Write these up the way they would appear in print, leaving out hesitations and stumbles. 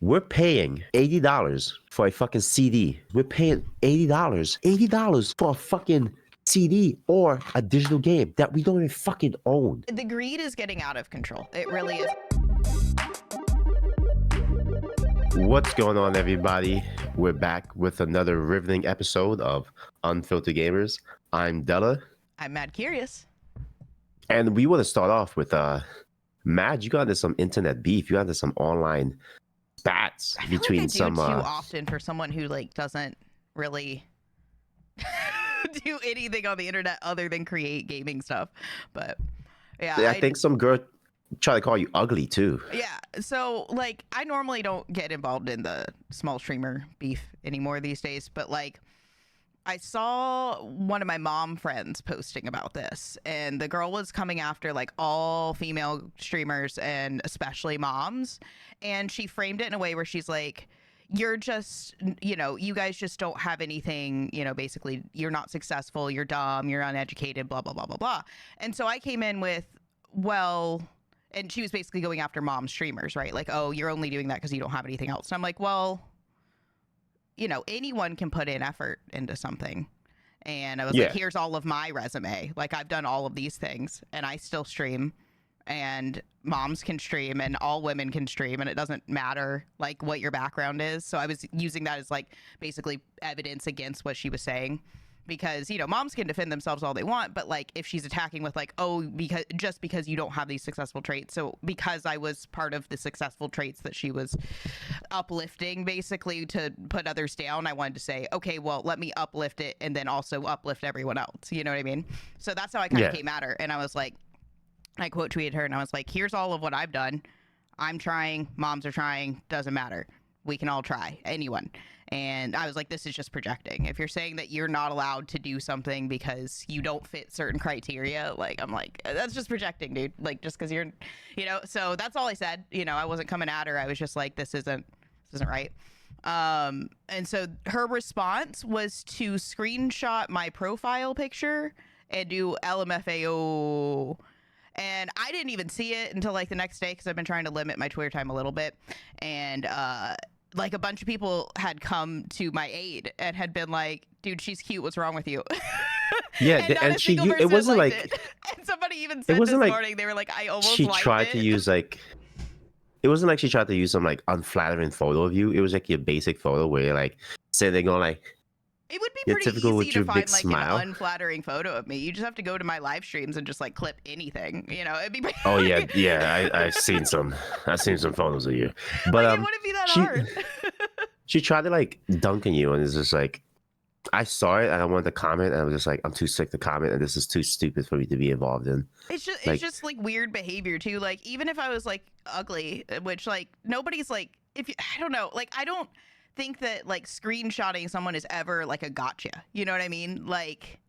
We're paying $80 for a fucking CD. We're paying $80 for a fucking CD or a digital game that we don't even fucking own. The greed is getting out of control. It really is. What's going on, everybody? We're back with another riveting episode of Unfiltered Gamers. I'm Della. I'm Madcurious. And we want to start off with Mad, you got into some internet beef. You got into some online spats between I feel like I some do too often for someone who like doesn't really do anything on the internet other than create gaming stuff. But yeah, I think some girl try to call you ugly too. Yeah, so like I normally don't get involved in the small streamer beef anymore these days, but like I saw one of my mom friends posting about this, and the girl was coming after like all female streamers and especially moms, and she framed it in a way where she's like, you're just, you know, you guys just don't have anything, you know, basically you're not successful, you're dumb, you're uneducated, blah, blah, blah, blah, blah. And so I came in with, well, and she was basically going after mom streamers, right? Like, oh, you're only doing that because you don't have anything else. And I'm like, well, you know, anyone can put in effort into something. And I was like, here's all of my resume. Like, I've done all of these things and I still stream, and moms can stream and all women can stream, and it doesn't matter like what your background is. So I was using that as like basically evidence against what she was saying, because, you know, moms can defend themselves all they want, but like if she's attacking with like, oh, because you don't have these successful traits. So because I was part of the successful traits that she was uplifting basically to put others down, I wanted to say, okay, well, let me uplift it and then also uplift everyone else. You know what I mean? So that's how I kind of came at her. And I was like, I quote tweeted her and I was like, here's all of what I've done. I'm trying, moms are trying, doesn't matter. We can all try, anyone. And I was like, this is just projecting. If you're saying that you're not allowed to do something because you don't fit certain criteria, like, I'm like, that's just projecting, dude. Like, just because you're, you know, so that's all I said. You know, I wasn't coming at her. I was just like, this isn't right. And so her response was to screenshot my profile picture and do LMFAO. And I didn't even see it until like the next day, because I've been trying to limit my Twitter time a little bit. And like a bunch of people had come to my aid and had been like, dude, she's cute, what's wrong with you? Yeah, and she, it wasn't like it. And somebody even said this morning, they were like, I almost she liked tried it. to use like, it wasn't like she tried to use some like unflattering photo of you. It was like your basic photo where you're like sitting on like, it would be pretty typical easy to find like smile. an unflattering photo of me. You just have to go to my live streams and just like clip anything, you know. It'd be pretty oh yeah, I've seen some photos of you, but like, it wouldn't be that hard. She tried to like dunk on you, and it's just like, I saw it and I wanted to comment, and I was just like, I'm too sick to comment, and this is too stupid for me to be involved in. It's just like weird behavior too. Like, even if I was like ugly, which like nobody's like, if you, I don't know, like I don't think that like screenshotting someone is ever like a gotcha. You know what I mean? Like,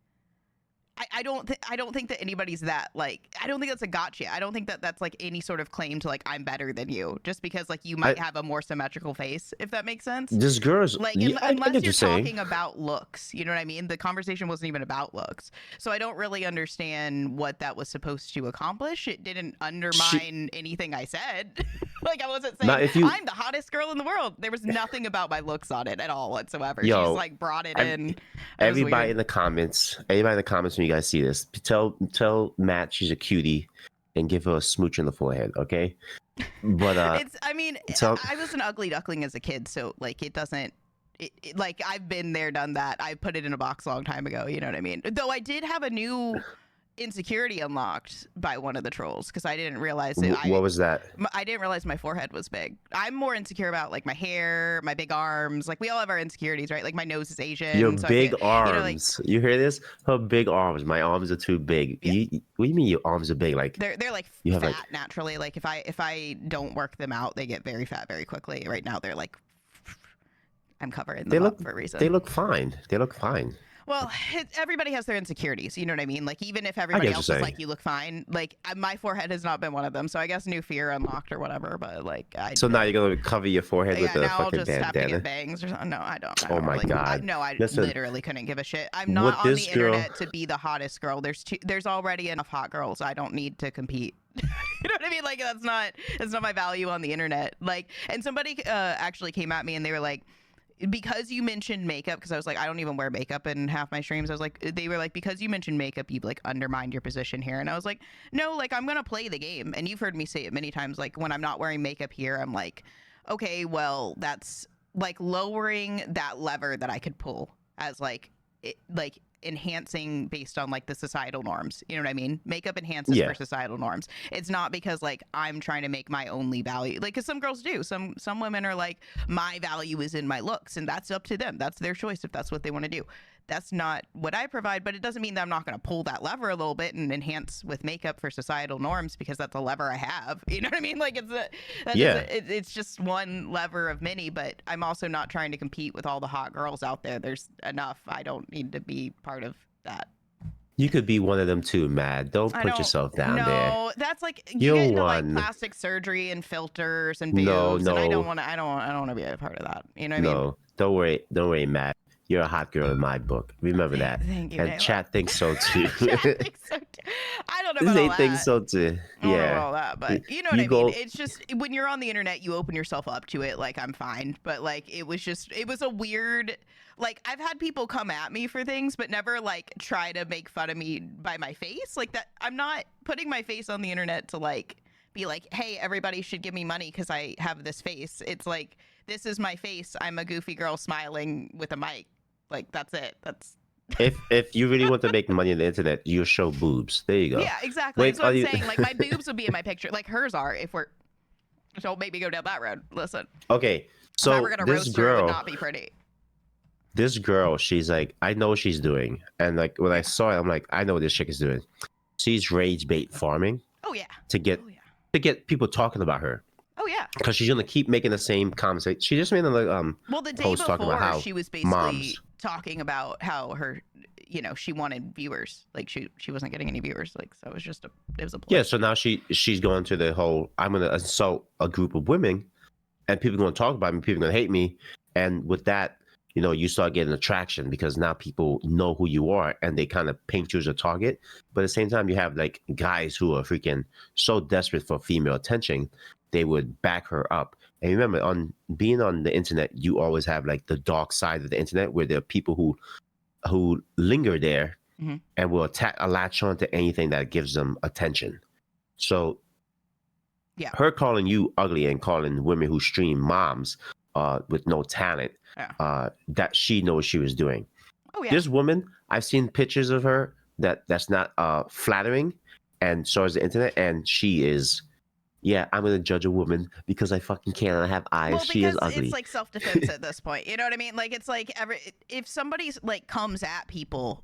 I don't think that anybody's that like, I don't think that's a gotcha. I don't think that that's like any sort of claim to like, I'm better than you just because like you might have a more symmetrical face, if that makes sense. This girl's like, unless you're talking about looks, you know what I mean? The conversation wasn't even about looks. So I don't really understand what that was supposed to accomplish. It didn't undermine anything I said. Like, I wasn't saying I'm the hottest girl in the world. There was nothing about my looks on it at all whatsoever. She just like brought it in. Everybody in the comments, when you guys see this, tell Matt she's a cutie and give her a smooch on the forehead, okay? But I was an ugly duckling as a kid, so like it doesn't like, I've been there, done that. I put it in a box a long time ago, you know what I mean? Though I did have a new insecurity unlocked by one of the trolls, because I didn't realize it. What was that? I didn't realize my forehead was big. I'm more insecure about like my hair, my big arms. Like, we all have our insecurities, right? Like, my nose is Asian. Your so big arms. You know, like, you hear this? Her big arms. My arms are too big. Yeah. What do you mean your arms are big? Like, they're like fat naturally. Like, if I don't work them out, they get very fat very quickly. Right now they're like, I'm covering them up for a reason. They look fine. Well, everybody has their insecurities. You know what I mean? Like, even if everybody else is like, you look fine. Like, my forehead has not been one of them. So I guess new fear unlocked or whatever. But like, so now you're gonna cover your forehead with a fucking bandana? I'll just have to get bangs or something. No, I don't. Oh my god. I literally couldn't give a shit. I'm not on the internet to be the hottest girl. There's already enough hot girls. I don't need to compete You know what I mean? Like that's not my value on the internet. Like, and somebody actually came at me and they were like, because you mentioned makeup, because I was like, I don't even wear makeup in half my streams. I was like, they were like, because you mentioned makeup, you've like undermined your position here. And I was like, no, like I'm gonna play the game. And you've heard me say it many times. Like when I'm not wearing makeup here, I'm like, okay, well, that's like lowering that lever that I could pull as like like enhancing based on like the societal norms. You know what I mean? Makeup enhances for societal norms. It's not because like I'm trying to make my only value. Like, because some girls do. Some women are like, my value is in my looks, and that's up to them. That's their choice if that's what they want to do. That's not what I provide, but it doesn't mean that I'm not going to pull that lever a little bit and enhance with makeup for societal norms, because that's a lever I have. You know what I mean? Like it's just one lever of many, but I'm also not trying to compete with all the hot girls out there. There's enough. I don't need to be part of that. You could be one of them too, Mad. Don't put yourself down there. No, that's like you get into like plastic surgery and filters and boobs, and I don't want to be a part of that. You know what I mean? No, don't worry, Matt. You're a hot girl in my book. Remember that. Thank you. And chat thinks so too. Chat thinks so too. I don't know about all that. They think so too. I don't know about all that, but you know what I mean. It's just when you're on the internet, you open yourself up to it. Like I'm fine, but like it was a weird. Like I've had people come at me for things, but never like try to make fun of me by my face. Like that, I'm not putting my face on the internet to like be like, hey, everybody should give me money because I have this face. It's like, this is my face. I'm a goofy girl smiling with a mic. Like that's it. That's if you really want to make money on the internet, you show boobs. There you go. Yeah, exactly. That's what I'm saying. Like my boobs would be in my picture. Like hers are. If we're don't make me go down that road. Listen. Okay, so if we're gonna this roast girl her, it would not be pretty. This girl, she's like, I know what she's doing, and like when I saw it, I'm like, I know what this chick is doing. She's rage bait farming. Oh yeah. To get people talking about her. Oh yeah. Because she's gonna keep making the same comments. Like, she just made a well, the day post before, talking about how she was basically talking about how her, you know, she wanted viewers. Like she wasn't getting any viewers. Like so, it was a yeah. So now she's going to the whole, I'm gonna insult a group of women, and people are gonna talk about me. People are gonna hate me, and with that, you know, you start getting attraction because now people know who you are and they kind of paint you as a target. But at the same time, you have like guys who are freaking so desperate for female attention, they would back her up. And remember, on being on the internet, you always have like the dark side of the internet where there are people who linger there and will latch on to anything that gives them attention. So yeah, her calling you ugly and calling women who stream moms with no talent, that she knows she was doing. Oh yeah. This woman, I've seen pictures of her that's not flattering, and so is the internet, and she is. Yeah, I'm gonna judge a woman because I fucking can and I have eyes. Well, she is ugly. It's like self-defense at this point. You know what I mean? Like it's like if somebody's like comes at people,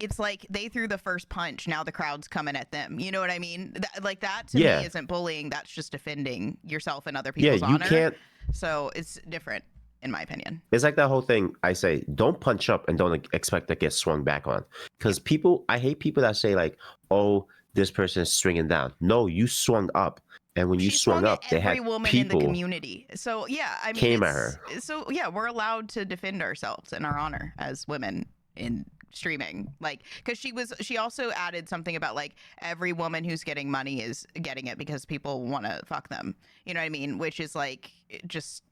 it's like they threw the first punch. Now the crowd's coming at them. You know what I mean? Like that to me isn't bullying. That's just defending yourself and other people's honor. Can't. So it's different, in my opinion. It's like that whole thing. I say, don't punch up and don't expect to get swung back on. Because I hate people that say like, oh, this person is swinging down. No, you swung up. And when you swung up, they had every woman people in the community. So yeah, I mean, came at her. So yeah, we're allowed to defend ourselves and our honor as women in streaming. Like, because she also added something about like every woman who's getting money is getting it because people want to fuck them. You know what I mean? Which is like just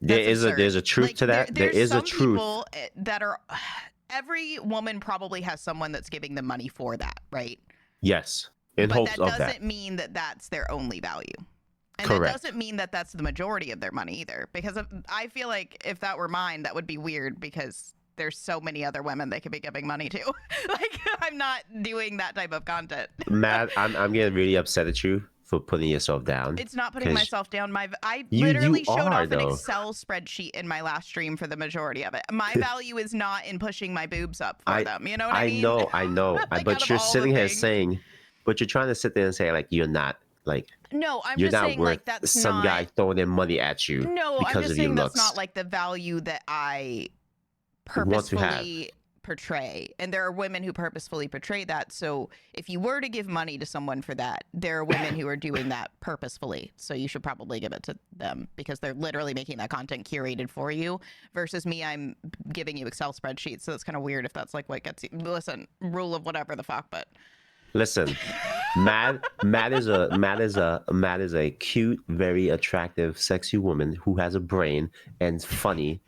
there's a truth like, to that. There is a truth. People that are every woman probably has someone that's giving them money for that, right? Yes. In but hopes that of that. doesn't mean that that's their only value. And Correct. that doesn't mean that that's the majority of their money either. Because I feel like if that were mine, that would be weird because there's so many other women they could be giving money to. Like, I'm not doing that type of content. Matt, I'm getting really upset at you for putting yourself down. It's not putting myself down. I literally showed off an Excel spreadsheet in my last stream for the majority of it. My value is not in pushing my boobs up for them. You know what I mean? I know. Like, but you're sitting here saying... But you're trying to sit there and say like you're not like no, I'm you're just not saying worth like that's some not... guy throwing in money at you. No, because I'm just of saying your that's looks. not like the value that I purposefully portray. And there are women who purposefully portray that. So if you were to give money to someone for that, there are women who are doing that purposefully. So you should probably give it to them because they're literally making that content curated for you. Versus me, I'm giving you Excel spreadsheets. So it's kind of weird if that's like what gets you. Listen, rule of whatever the fuck, but. Listen, Matt is a cute, very attractive, sexy woman who has a brain and funny.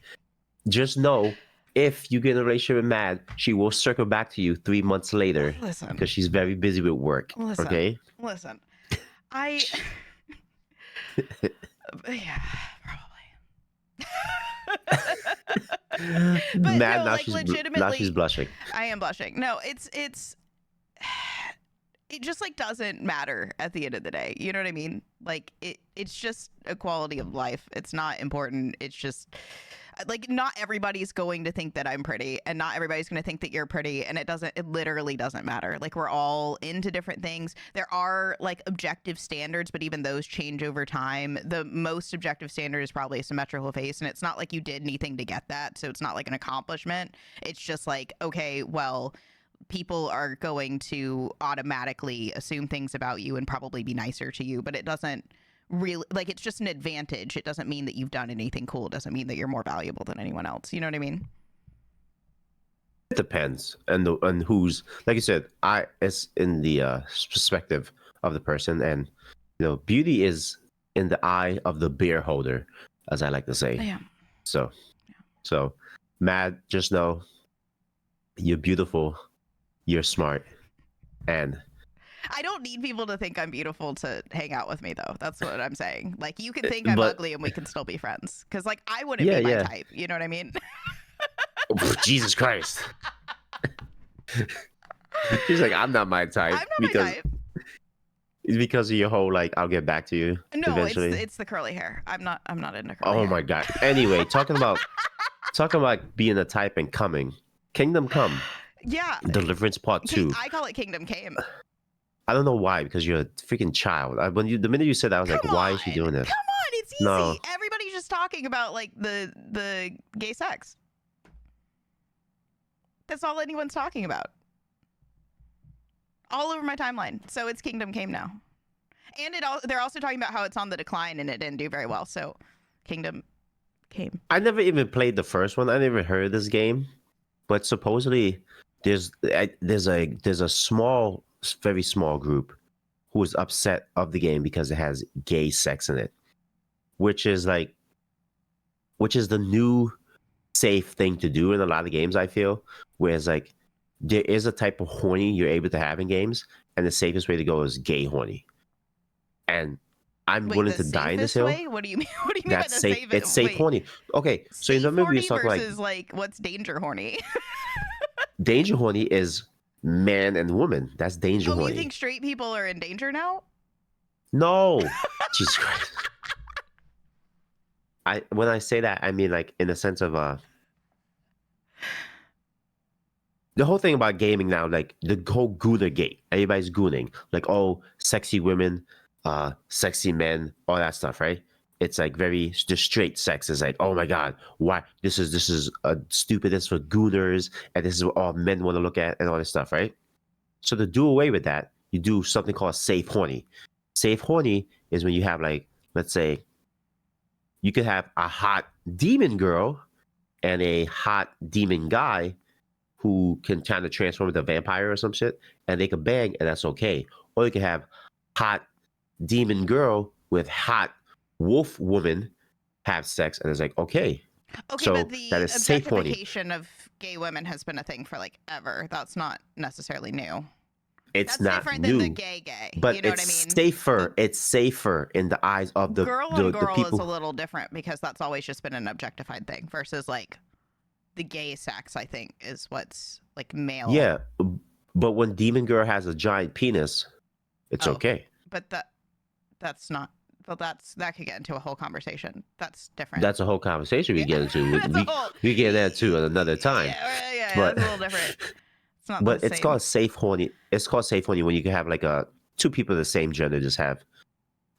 Just know, if you get in a relationship with Matt, she will circle back to you 3 months later Listen, because she's very busy with work. Okay. listen. I yeah, probably. But Matt, no, now like she's now she's legitimately, blushing. I am blushing. No, it's it just like doesn't matter at the end of the day. You know what I mean? Like it's just a quality of life. It's not important. It's just like not everybody's going to think that I'm pretty and not everybody's going to think that you're pretty, and it literally doesn't matter. Like we're all into different things. There are like objective standards, but even those change over time. The most objective standard is probably a symmetrical face, and it's not like you did anything to get that, so it's not like an accomplishment. It's just like, okay, well, people are going to automatically assume things about you and probably be nicer to you, but it doesn't really, like, it's just an advantage. It doesn't mean that you've done anything cool. It doesn't mean that you're more valuable than anyone else. You know what I mean? It depends, and who's, like you said, it's in the perspective of the person, and beauty is in the eye of the beer holder, as I like to say. Yeah. So, Matt, just know you're beautiful, you're smart, and I don't need people to think I'm beautiful to hang out with me, though. That's what I'm saying. Like, you can think I'm but ugly and we can still be friends. Because, like, I wouldn't yeah, be my yeah. type. You know what I mean? Jesus Christ. She's like, I'm not my type. I'm not my type. It's because of your whole, like, I'll get back to you eventually. It's the curly hair. I'm not into curly hair. Oh my God. Anyway, talking about being a type and coming. Kingdom Come. Yeah. Deliverance Part 2. I call it Kingdom Came. I don't know why, because you're a freaking child. The minute you said that, I was like, why is she doing this? Come on, it's easy. No. Everybody's just talking about like the gay sex. That's all anyone's talking about. All over my timeline. So it's Kingdom Came now. And they're also talking about how it's on the decline and it didn't do very well. So Kingdom Came. I never even played the first one. I never heard of this game. But supposedly there's a small, very small group who is upset of the game because it has gay sex in it, which is the new safe thing to do in a lot of games, I feel. Whereas like there is a type of horny you're able to have in games, and the safest way to go is gay horny. And I'm willing to die in this hill. Way? What do you mean? What do you mean That's by the safe? safest? It's safe horny. Okay, so you remember we were talking versus like what's danger horny? Danger horny is man and woman. That's danger horny. You think straight people are in danger now? No. Jesus Christ. When I say that, I mean like in the sense of the whole thing about gaming now, like the whole gooner gate. Everybody's gooning. Like, oh, sexy women, sexy men, all that stuff, right? It's like very just straight sex is like, oh my God, why this is stupid, this is for gooners, and this is what all men want to look at, and all this stuff, right? So to do away with that, you do something called safe horny. Safe horny is when you have, like, let's say you could have a hot demon girl and a hot demon guy who can kind of transform into a vampire or some shit, and they could bang, and that's okay. Or you could have hot demon girl with hot wolf woman have sex, and it's like, okay. Okay, so but the that is safe horny. Objectification of gay women has been a thing for like ever. That's not necessarily new. It's That's not different new, than the gay. but You know it's what I mean? safer. It's safer in the eyes of the girl on girl people. is a little different because that's always just been an objectified thing versus like the gay sex. I think is what's like male. Yeah, but when demon girl has a giant penis, it's okay. But that's not. Well, that could get into a whole conversation. That's different. That's a whole conversation we get into. We get that too at another time. Yeah, but, that's a little different. It's not. But it's called safe horny. It's called safe horny when you can have like two people of the same gender just have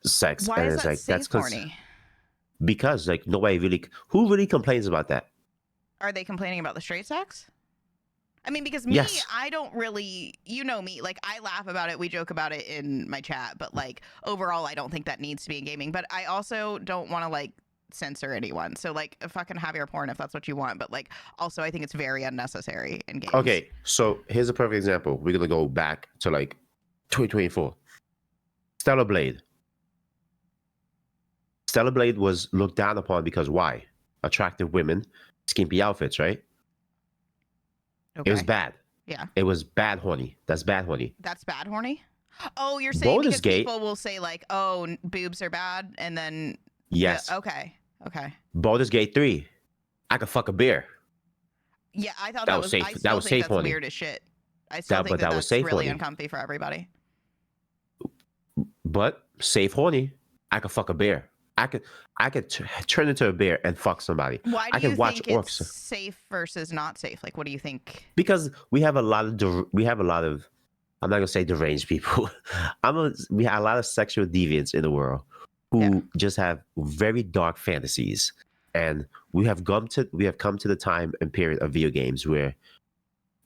sex. Why and is it's that like safe horny? Because like nobody really, who really complains about that? Are they complaining about the straight sex? I mean, because yes. I don't really, you know me, like I laugh about it, we joke about it in my chat, but like overall, I don't think that needs to be in gaming. But I also don't want to like censor anyone. So like fucking have your porn if that's what you want. But like also, I think it's very unnecessary in games. Okay, so here's a perfect example. We're gonna go back to like 2024. Stellar Blade. Stellar Blade was looked down upon because why? Attractive women, skimpy outfits, right? Okay. It was bad. Yeah. It was bad horny. That's bad horny. That's bad horny? Oh, you're saying Baldur's because Gate. people will say like, "Oh, boobs are bad," and then Yes. okay. Baldur's Gate 3. I could fuck a bear. Yeah, I thought That was safe. I still That was think safe that's horny. weird as shit. I still think But that was that's safe really horny. uncomfy for everybody. But safe horny. I could fuck a bear. I could turn into a bear and fuck somebody. Why do I can you watch think orcs. it's safe versus not safe? Like, what do you think? Because we have a lot of I'm not gonna say deranged people. We have a lot of sexual deviants in the world who just have very dark fantasies, and we have come to the time and period of video games where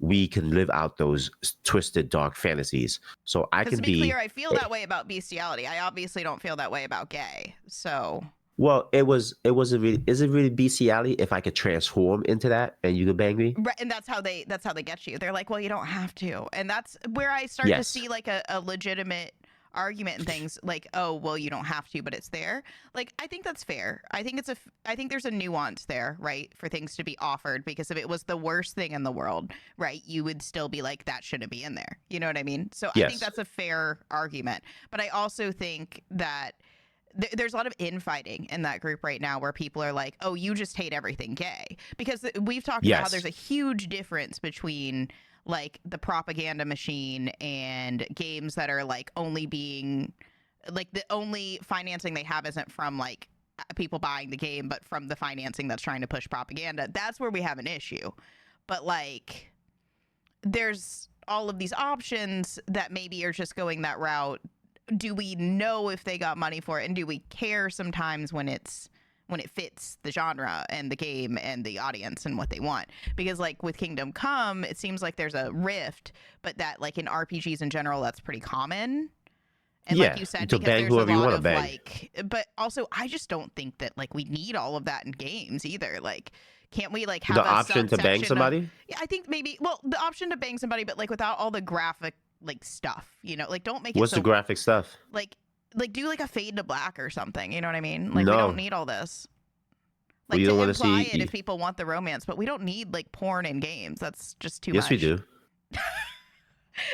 we can live out those twisted dark fantasies. So I Because can to be clear, I feel that way about bestiality. I obviously don't feel that way about gay. So well, it wasn't really. Is it really bestiality if I could transform into that and you could bang me? right, and that's how they get you. They're like, well, you don't have to, and that's where I start to see like a legitimate argument and things like, oh, well, you don't have to, but it's there. Like, I think that's fair. I think there's a nuance there, right, for things to be offered, because if it was the worst thing in the world, right, you would still be like, that shouldn't be in there. You know what I mean? So I think that's a fair argument. But I also think that there's a lot of infighting in that group right now where people are like, oh, you just hate everything gay. Because we've talked about how there's a huge difference between like the propaganda machine and games that are like only being like the only financing they have isn't from like people buying the game, but from the financing that's trying to push propaganda. That's where we have an issue. But like there's all of these options that maybe are just going that route. Do we know if they got money for it, and do we care sometimes when it fits the genre and the game and the audience and what they want? Because like with Kingdom Come, it seems like there's a rift, but that like in RPGs in general, that's pretty common. And like you said, because there's a lot of like, but also I just don't think that like we need all of that in games either. Like, can't we like have the option to bang somebody? Yeah, I think maybe. Well, the option to bang somebody, but like without all the graphic like stuff, you know, like don't make it. What's the graphic stuff? Like do like a fade to black or something. You know what I mean? Like we don't need all this. Like to imply it if people want the romance, but we don't need like porn in games. That's just too much. Yes, we do.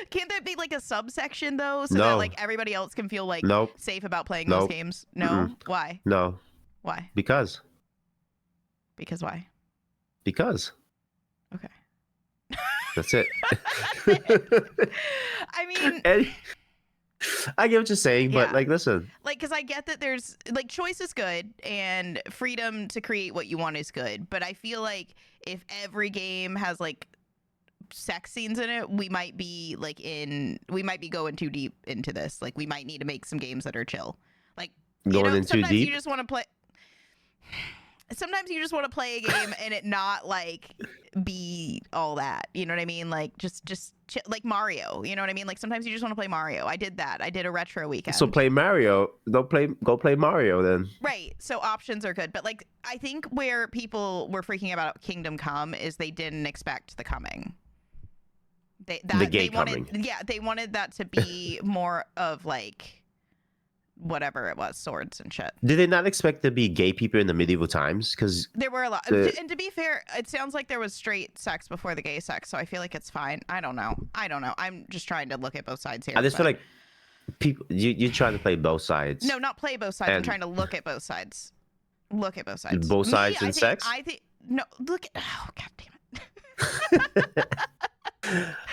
Can't that be like a subsection though, so that like everybody else can feel like safe about playing those games? No. Mm-mm. Why? No. Why? Because why? Because. Okay. That's it. I mean, I get what you're saying, but like, listen. Like, because I get that there's like choice is good and freedom to create what you want is good, but I feel like if every game has like sex scenes in it, we might be going too deep into this. Like, we might need to make some games that are chill. Like, going in too deep. You just want to play. Sometimes you just want to play a game and it not like be all that, you know what I mean? Like just like Mario, you know what I mean? Like sometimes you just want to play Mario. I did that. I did a retro weekend. So play Mario. Go play Mario then. Right. So options are good, but like I think where people were freaking about Kingdom Come is they didn't expect the coming. They wanted that to be more of like whatever it was, swords and shit. Did they not expect to be gay people in the medieval times? Because there were a lot, and to be fair, it sounds like there was straight sex before the gay sex, so I feel like it's fine. I don't know. I'm just trying to look at both sides here. I just feel like people, you're trying to play both sides. No, not play both sides. I'm trying to look at both sides. Look at both sides. Both sides in sex? I think no. Look at god damn it.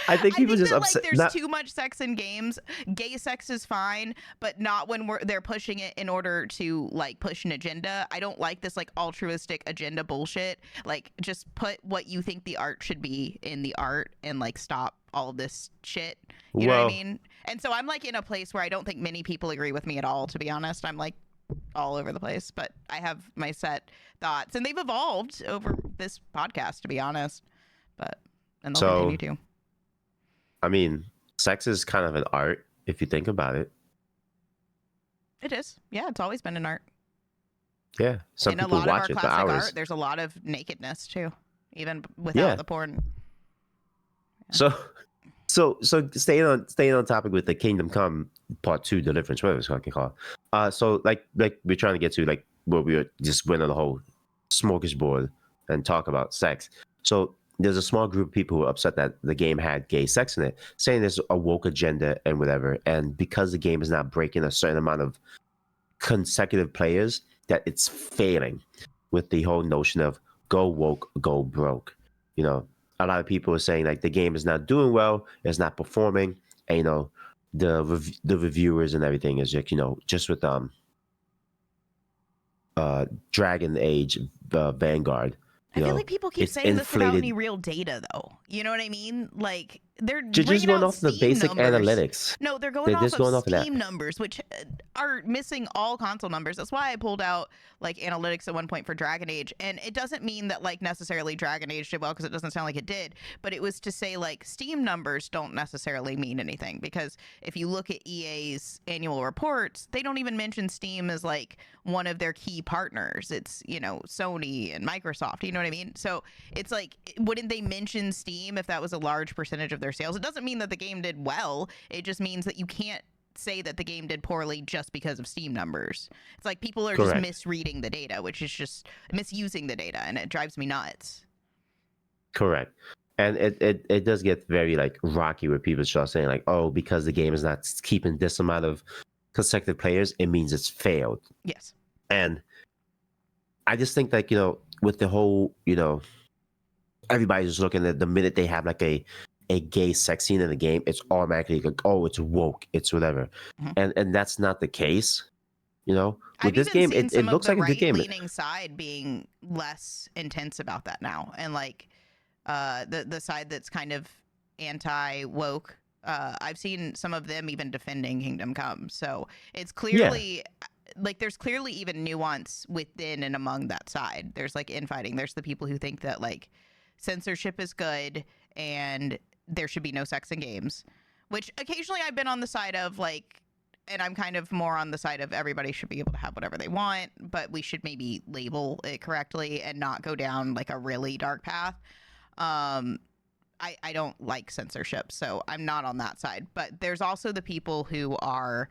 I think people just upset. Like, there's too much sex in games. Gay sex is fine, but not when they're pushing it in order to like push an agenda. I don't like this like altruistic agenda bullshit. Like, just put what you think the art should be in the art and like stop all of this shit. You know what I mean? And so I'm like in a place where I don't think many people agree with me at all, to be honest. I'm like all over the place, but I have my set thoughts and they've evolved over this podcast, to be honest. And they'll continue to. I mean, sex is kind of an art if you think about it. It is. Yeah, it's always been an art. Yeah, some people watch it for hours. Art, there's a lot of nakedness too, even without the porn. Yeah. So staying on topic with the Kingdom Come Part 2 Deliverance, whatever it's fucking called. So like we're trying to get to like where we just went on the whole smorgasbord and talk about sex. So there's a small group of people who are upset that the game had gay sex in it, saying there's a woke agenda and whatever. And because the game is not breaking a certain amount of consecutive players, that it's failing with the whole notion of go woke, go broke. You know, a lot of people are saying like the game is not doing well, it's not performing, and you know, the reviewers and everything is just just with Dragon Age Vanguard. I feel like people keep it's saying this without inflated. any real data, though. You know what I mean? Like they're Just bringing going out off the Steam basic numbers. analytics. No, they're going They're off just of going off of that. Steam numbers, which are missing all console numbers. That's why I pulled out like analytics at one point for Dragon Age, and it doesn't mean that like necessarily Dragon Age did well because it doesn't sound like it did. But it was to say like Steam numbers don't necessarily mean anything because if you look at EA's annual reports, they don't even mention Steam as like one of their key partners. It's Sony and Microsoft. You know what I mean? So it's like, wouldn't they mention Steam if that was a large percentage of their sales? It doesn't mean that the game did well. It just means that you can't say that the game did poorly just because of Steam numbers. It's like people are Correct. just misreading the data, which is just misusing the data, and it drives me nuts. Correct. And it does get very like rocky where people start saying like, oh, because the game is not keeping this amount of consecutive players, it means it's failed. Yes. And I just think like, with the whole, everybody's just looking at the minute they have like a gay sex scene in the game, it's automatically like, oh, it's woke, it's whatever. Mhm. And that's not the case. With I've this even game, seen it looks like a good game. right-leaning side being less intense about that now, and like the side that's kind of anti-woke. I've seen some of them even defending Kingdom Come, so it's clearly like there's clearly even nuance within and among that side. There's like infighting. There's the people who think that like censorship is good and there should be no sex in games, which occasionally I've been on the side of like, and I'm kind of more on the side of everybody should be able to have whatever they want, but we should maybe label it correctly and not go down like a really dark path. I don't like censorship, so I'm not on that side. But there's also the people who are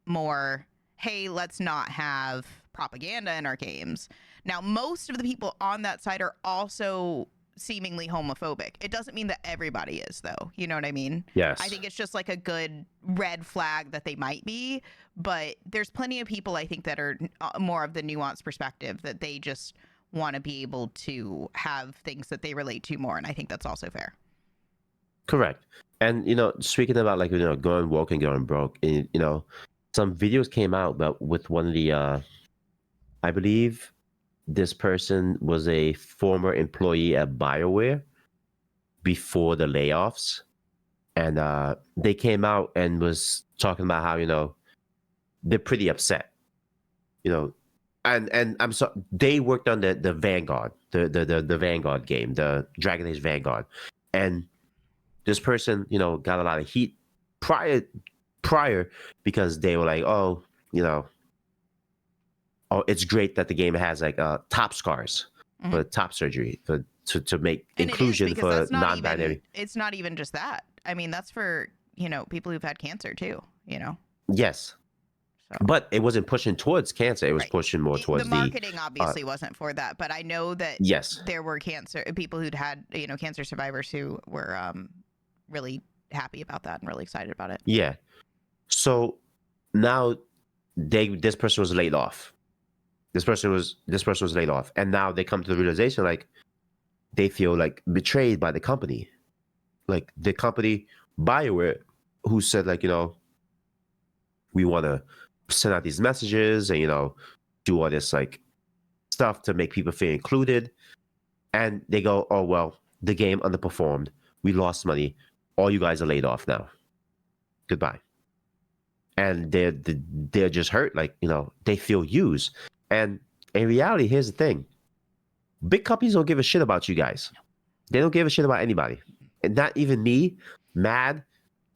more, hey, let's not have propaganda in our games. Now, most of the people on that side are also seemingly homophobic. It doesn't mean that everybody is, though. You know what I mean? Yes. I think it's just like a good red flag that they might be. But there's plenty of people, I think, that are more of the nuanced perspective that they just want to be able to have things that they relate to more. And I think that's also fair. Correct. And, speaking about like, going woke and going broke, some videos came out about with one of the, I believe this person was a former employee at BioWare before the layoffs. And they came out and was talking about how, they're pretty upset, and I'm so they worked on the Vanguard, the Vanguard game, the Dragon Age Vanguard. And this person, got a lot of heat prior because they were like, oh, it's great that the game has like top scars for top surgery to make And inclusion for that's not non-binary. It's not even just that. I mean, that's for, people who've had cancer too, Yes. So. But it wasn't pushing towards cancer. It was pushing more towards the marketing obviously wasn't for that. But I know that there were people who'd had, cancer survivors who were really happy about that and really excited about it. Yeah. So now this person was laid off. This person was laid off. And now they come to the realization like they feel like betrayed by the company. Like the company BioWare, who said like, we want to send out these messages and, do all this like stuff to make people feel included. And they go, oh, well, the game underperformed. We lost money. All you guys are laid off now. Goodbye. And they're just hurt. Like, they feel used. And in reality, here's the thing. Big companies don't give a shit about you guys. They don't give a shit about anybody. And not even me, mad,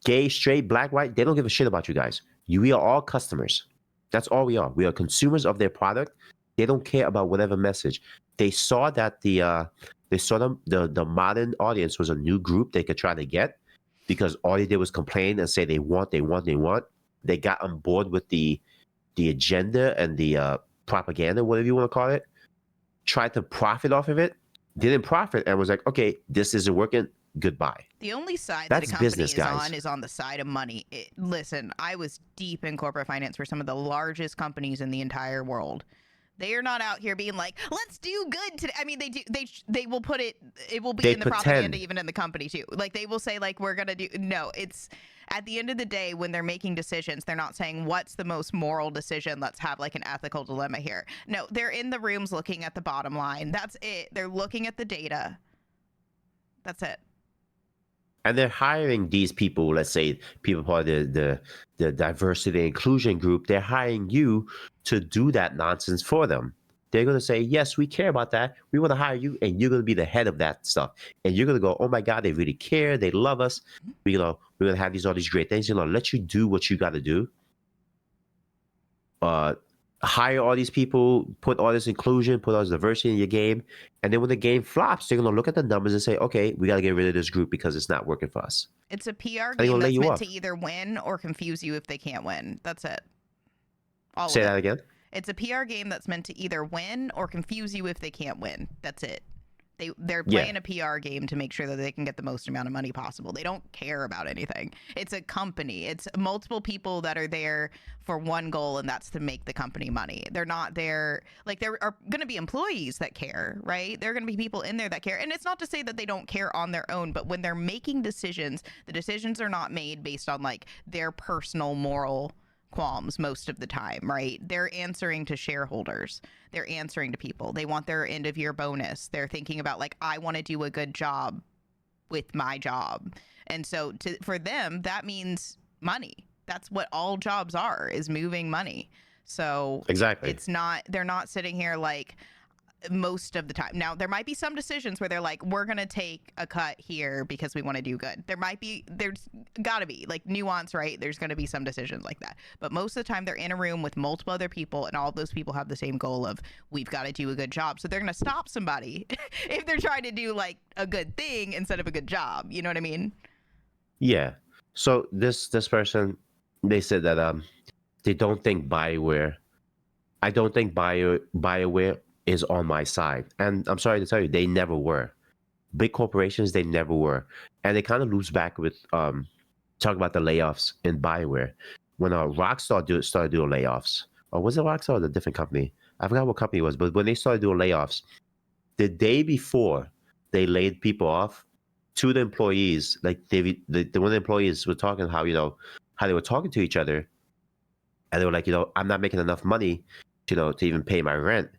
gay, straight, black, white. They don't give a shit about you guys. We are all customers. That's all we are. We are consumers of their product. They don't care about whatever message. They saw that the They saw them. The modern audience was a new group they could try to get because all they did was complain and say they want. They got on board with the agenda and the propaganda, whatever you want to call it. Tried to profit off of it, didn't profit, and was like, okay, this isn't working. Goodbye. The only side That's that a company business, guys. is on the side of money. Listen, I was deep in corporate finance for some of the largest companies in the entire world. They are not out here being like, let's do good today. I mean, they do. They will put it. It will be They in the pretend. propaganda, even in the company too. Like they will say, like we're gonna do. No, it's at the end of the day when they're making decisions, they're not saying what's the most moral decision. Let's have like an ethical dilemma here. No, they're in the rooms looking at the bottom line. That's it. They're looking at the data. That's it. And they're hiring these people. Let's say people part of the diversity and inclusion group. They're hiring you to do that nonsense for them. They're going to say, yes, we care about that. We want to hire you, and you're going to be the head of that stuff. And you're going to go, oh my God, they really care. They love us. We're going to have all these great things. Let you do what you got to do. Hire all these people, put all this inclusion, put all this diversity in your game. And then when the game flops, they're going to look at the numbers and say, okay, we got to get rid of this group because it's not working for us. It's a PR game that's meant to either win or confuse you if they can't win. That's it. Say that again. It's a PR game that's meant to either win or confuse you if they can't win. That's it. They're playing a PR game to make sure that they can get the most amount of money possible. They don't care about anything. It's a company. It's multiple people that are there for one goal, and that's to make the company money. They're not there. Like, there are going to be employees that care, right? There are going to be people in there that care. And it's not to say that they don't care on their own, but when they're making decisions, the decisions are not made based on like their personal moral qualms most of the time, right? They're answering to shareholders. They're answering to people. They want their end of year bonus. They're thinking about like, I want to do a good job with my job. And so for them, that means money. That's what all jobs are, is moving money. So exactly, it's not, they're not sitting here like, most of the time. Now, there might be some decisions where they're like, we're going to take a cut here because we want to do good. There's got to be like nuance, right? There's going to be some decisions like that. But most of the time, they're in a room with multiple other people, and all of those people have the same goal of, we've got to do a good job. So they're going to stop somebody if they're trying to do like a good thing instead of a good job. You know what I mean? Yeah. So this person, they said that they don't think BioWare. I don't think BioWare is on my side. And I'm sorry to tell you, they never were. Big corporations, they never were. And it kind of loops back with talking about the layoffs in BioWare. When Rockstar started doing layoffs, or was it Rockstar or the different company? I forgot what company it was, but when they started doing layoffs, the day before they laid people off, two of the employees, like one of the employees were talking how they were talking to each other, and they were like, I'm not making enough money, to even pay my rent.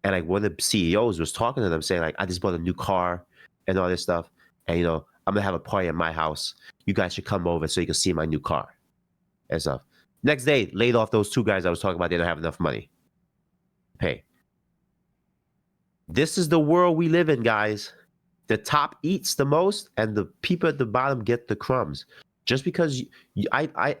And like one of the CEOs was talking to them saying like, I just bought a new car and all this stuff. And, I'm going to have a party at my house. You guys should come over so you can see my new car and stuff. Next day, laid off those two guys I was talking about. They don't have enough money to pay. This is the world we live in, guys. The top eats the most and the people at the bottom get the crumbs. Just because I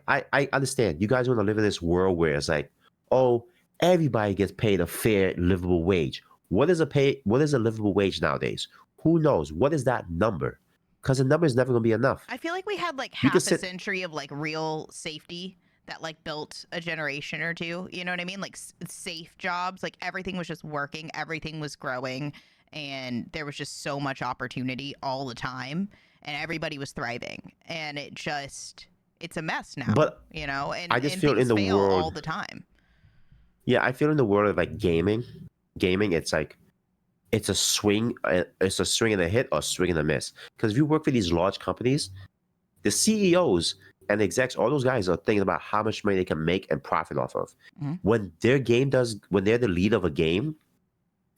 understand you guys want to live in this world where it's like, oh, everybody gets paid a fair, livable wage. What is a livable wage nowadays? Who knows? What is that number? Because the number is never going to be enough. I feel like we had like half a century of like real safety that like built a generation or two. You know what I mean? Like safe jobs. Like everything was just working. Everything was growing. And there was just so much opportunity all the time. And everybody was thriving. And it's a mess now. But and I just feel in the fail world all the time. Yeah, I feel in the world of like gaming, it's like it's a swing and a hit or a swing and a miss. Because if you work for these large companies, the CEOs and the execs, all those guys are thinking about how much money they can make and profit off of. Mm-hmm. When they're the lead of a game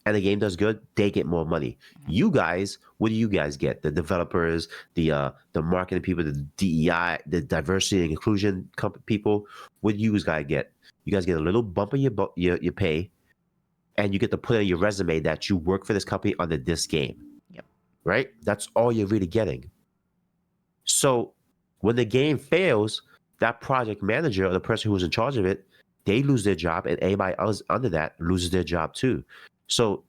and the game does good, they get more money. Mm-hmm. You guys, what do you guys get? The developers, the marketing people, the DEI, the diversity and inclusion people, what do you guys get? You guys get a little bump of your pay, and you get to put on your resume that you work for this company under this game. Yep. Right? That's all you're really getting. So when the game fails, that project manager or the person who's in charge of it, they lose their job, and anybody else under that loses their job too. So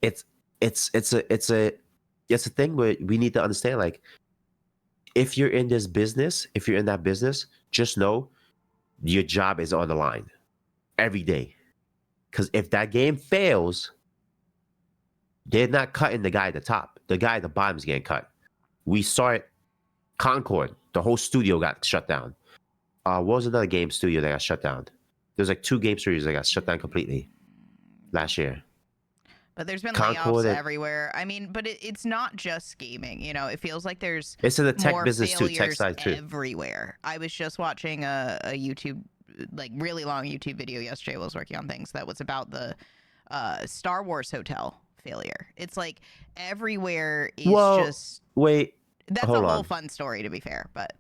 it's it's a thing where we need to understand, like, if you're in this business, if you're in that business, just know your job is on the line every day. Because if that game fails, they're not cutting the guy at the top. The guy at the bottom is getting cut. We saw it. Concord, the whole studio got shut down. What was another game studio that got shut down? There's like 2 game studios that got shut down completely last year. But there's been Concord layoffs and- everywhere. I mean, but it's not just gaming. You know, it feels like there's It's in the tech more business too, tech failures side too. everywhere. I was just watching a YouTube, like really long YouTube video yesterday. I was working on things that was about the Star Wars hotel failure. It's like everywhere is just. Wait, That's hold a whole on. fun story, to be fair, but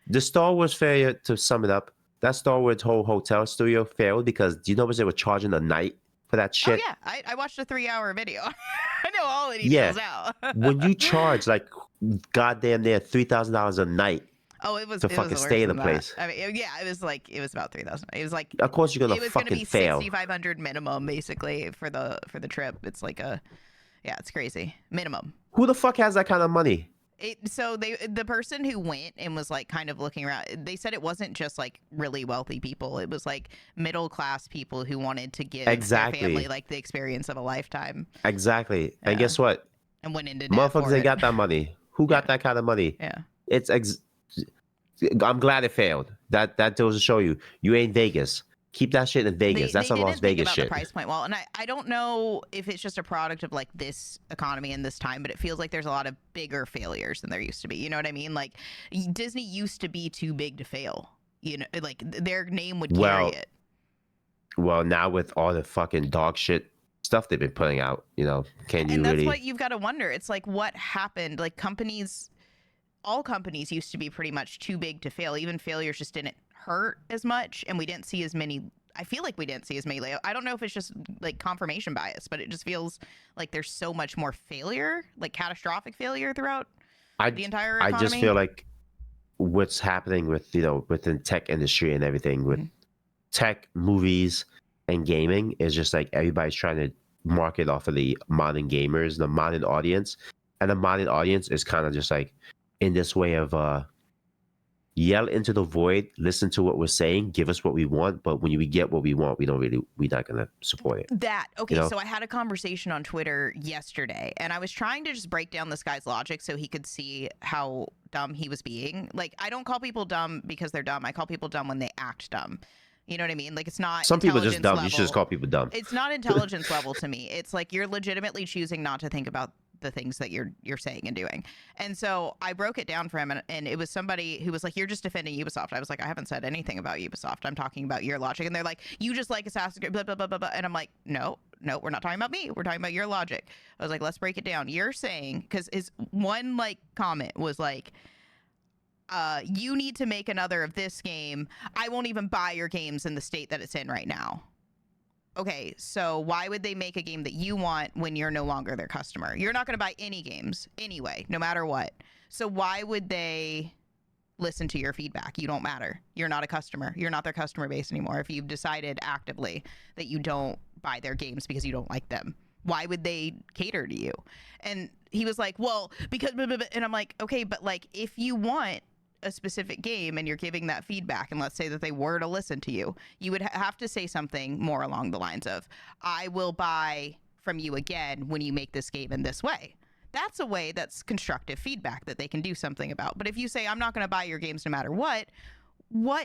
The Star Wars failure, to sum it up, that Star Wars whole hotel studio failed because do you know what they were charging a night for that shit? oh yeah, I watched a 3-hour video. I know all the Yeah. details now. When you charge like goddamn near $3,000 a night, Oh, it was to it fucking was stay in worse the than that. place. I mean, yeah, it was about 3,000. It was like of course you're it gonna was going to fucking be fail. 6,500 minimum, basically for the trip. It's like it's crazy minimum. Who the fuck has that kind of money? So the person who went and was like kind of looking around, they said it wasn't just like really wealthy people. It was like middle class people who wanted to give Exactly. their family like the experience of a lifetime Exactly. Yeah. And guess what? and went into debt Motherfuckers for ain't it. got that money. Who got Yeah. that kind of money? Yeah. I'm glad it failed. That goes to show you ain't Vegas. Keep that shit in Vegas. That's they a Las didn't think Vegas about shit. the price point well, and I don't know if it's just a product of like this economy and this time, but it feels like there's a lot of bigger failures than there used to be. You know what I mean? Like Disney used to be too big to fail. You know, like their name would carry Well, it. Well, now with all the fucking dog shit stuff they've been putting out, can you And that's really? what you've got to wonder. It's like what happened. Like all companies used to be pretty much too big to fail. Even failures just didn't hurt as much, and we didn't see as many. I feel like we didn't see as many layoffs. I don't know if it's just like confirmation bias, but it just feels like there's so much more failure, like catastrophic failure throughout the entire economy. I just feel like what's happening with within tech industry and everything with tech, movies, and gaming is just like everybody's trying to market off of the modern gamers, the modern audience, and the modern audience is kind of just like in this way of yell into the void, listen to what we're saying, give us what we want, but when we get what we want, we're not gonna support it. So I had a conversation on Twitter yesterday, and I was trying to just break down this guy's logic so he could see how dumb he was being. Like, I don't call people dumb because they're dumb. I call people dumb when they act dumb. You know what I mean? Like, it's not Some people are just dumb. level. You should just call people dumb. It's not intelligence level to me. It's like you're legitimately choosing not to think about the things that you're saying and doing. And so I broke it down for him, and it was somebody who was like, you're just defending Ubisoft. I was like, I haven't said anything about Ubisoft. I'm talking about your logic. And they're like, you just like Assassin's Creed, blah, blah, blah, blah, blah. And I'm like, no, we're not talking about me. We're talking about your logic. I was like, let's break it down. You're saying, because his one like comment was like, you need to make another of this game. I won't even buy your games in the state that it's in right now. Okay, so why would they make a game that you want when you're no longer their customer? You're not going to buy any games anyway, no matter what. So why would they listen to your feedback? You don't matter. You're not a customer. You're not their customer base anymore. If you've decided actively that you don't buy their games because you don't like them, why would they cater to you? And he was like, well, because, and I'm like, okay, but like if you want a specific game and you're giving that feedback, and let's say that they were to listen to you, you would have to say something more along the lines of, I will buy from you again when you make this game in this way. That's a way that's constructive feedback that they can do something about. But if you say, I'm not going to buy your games no matter what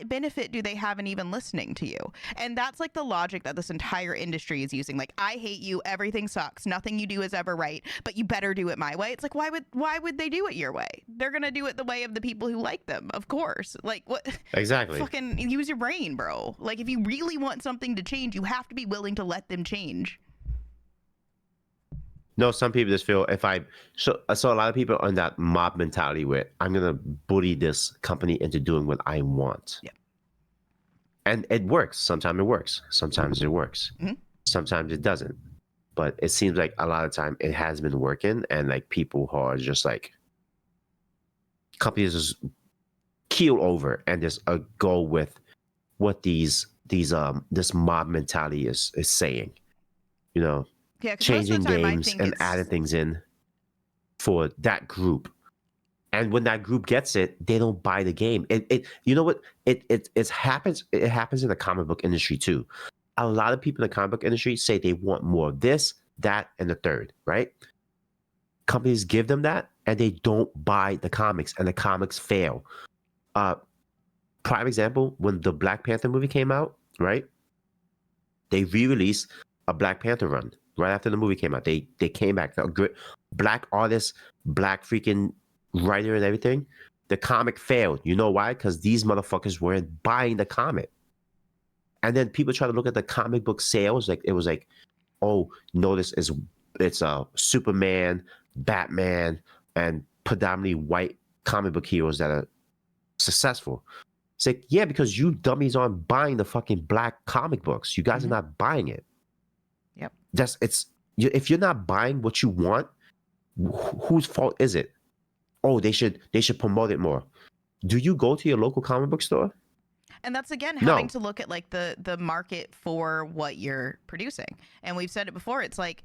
benefit do they have in even listening to you? And that's like the logic that this entire industry is using. Like, I hate you, everything sucks, nothing you do is ever right, but you better do it my way. It's like, why would they do it your way? They're gonna do it the way of the people who like them, of course. Like, what? Exactly. Fucking use your brain, bro. Like, if you really want something to change, you have to be willing to let them change. No, some people just feel so a lot of people are in that mob mentality where I'm gonna bully this company into doing what I want. Yeah. And it works. Sometimes it works. Sometimes it works. Mm-hmm. Sometimes it doesn't. But it seems like a lot of time it has been working, and like people who are just like companies just keel over and just go with what this mob mentality is saying. Yeah, because most of changing the time I games think and it's adding things in for that group. And when that group gets it, they don't buy the game. It you know what? It happens. It happens in the comic book industry too. A lot of people in the comic book industry say they want more of this, that, and the third. Right? Companies give them that, and they don't buy the comics, and the comics fail. Prime example: when the Black Panther movie came out, right? They re-released a Black Panther run right after the movie came out. They came back. A great black artist, black freaking writer, and everything. The comic failed. You know why? Because these motherfuckers weren't buying the comic. And then people try to look at the comic book sales. Like it was like, oh, notice it's a Superman, Batman, and predominantly white comic book heroes that are successful. It's like, yeah, because you dummies aren't buying the fucking black comic books. You guys are not buying it. Yep. If you're not buying what you want, whose fault is it? Oh, they should promote it more. Do you go to your local comic book store? And that's again having No. to look at like the market for what you're producing. And we've said it before. It's like,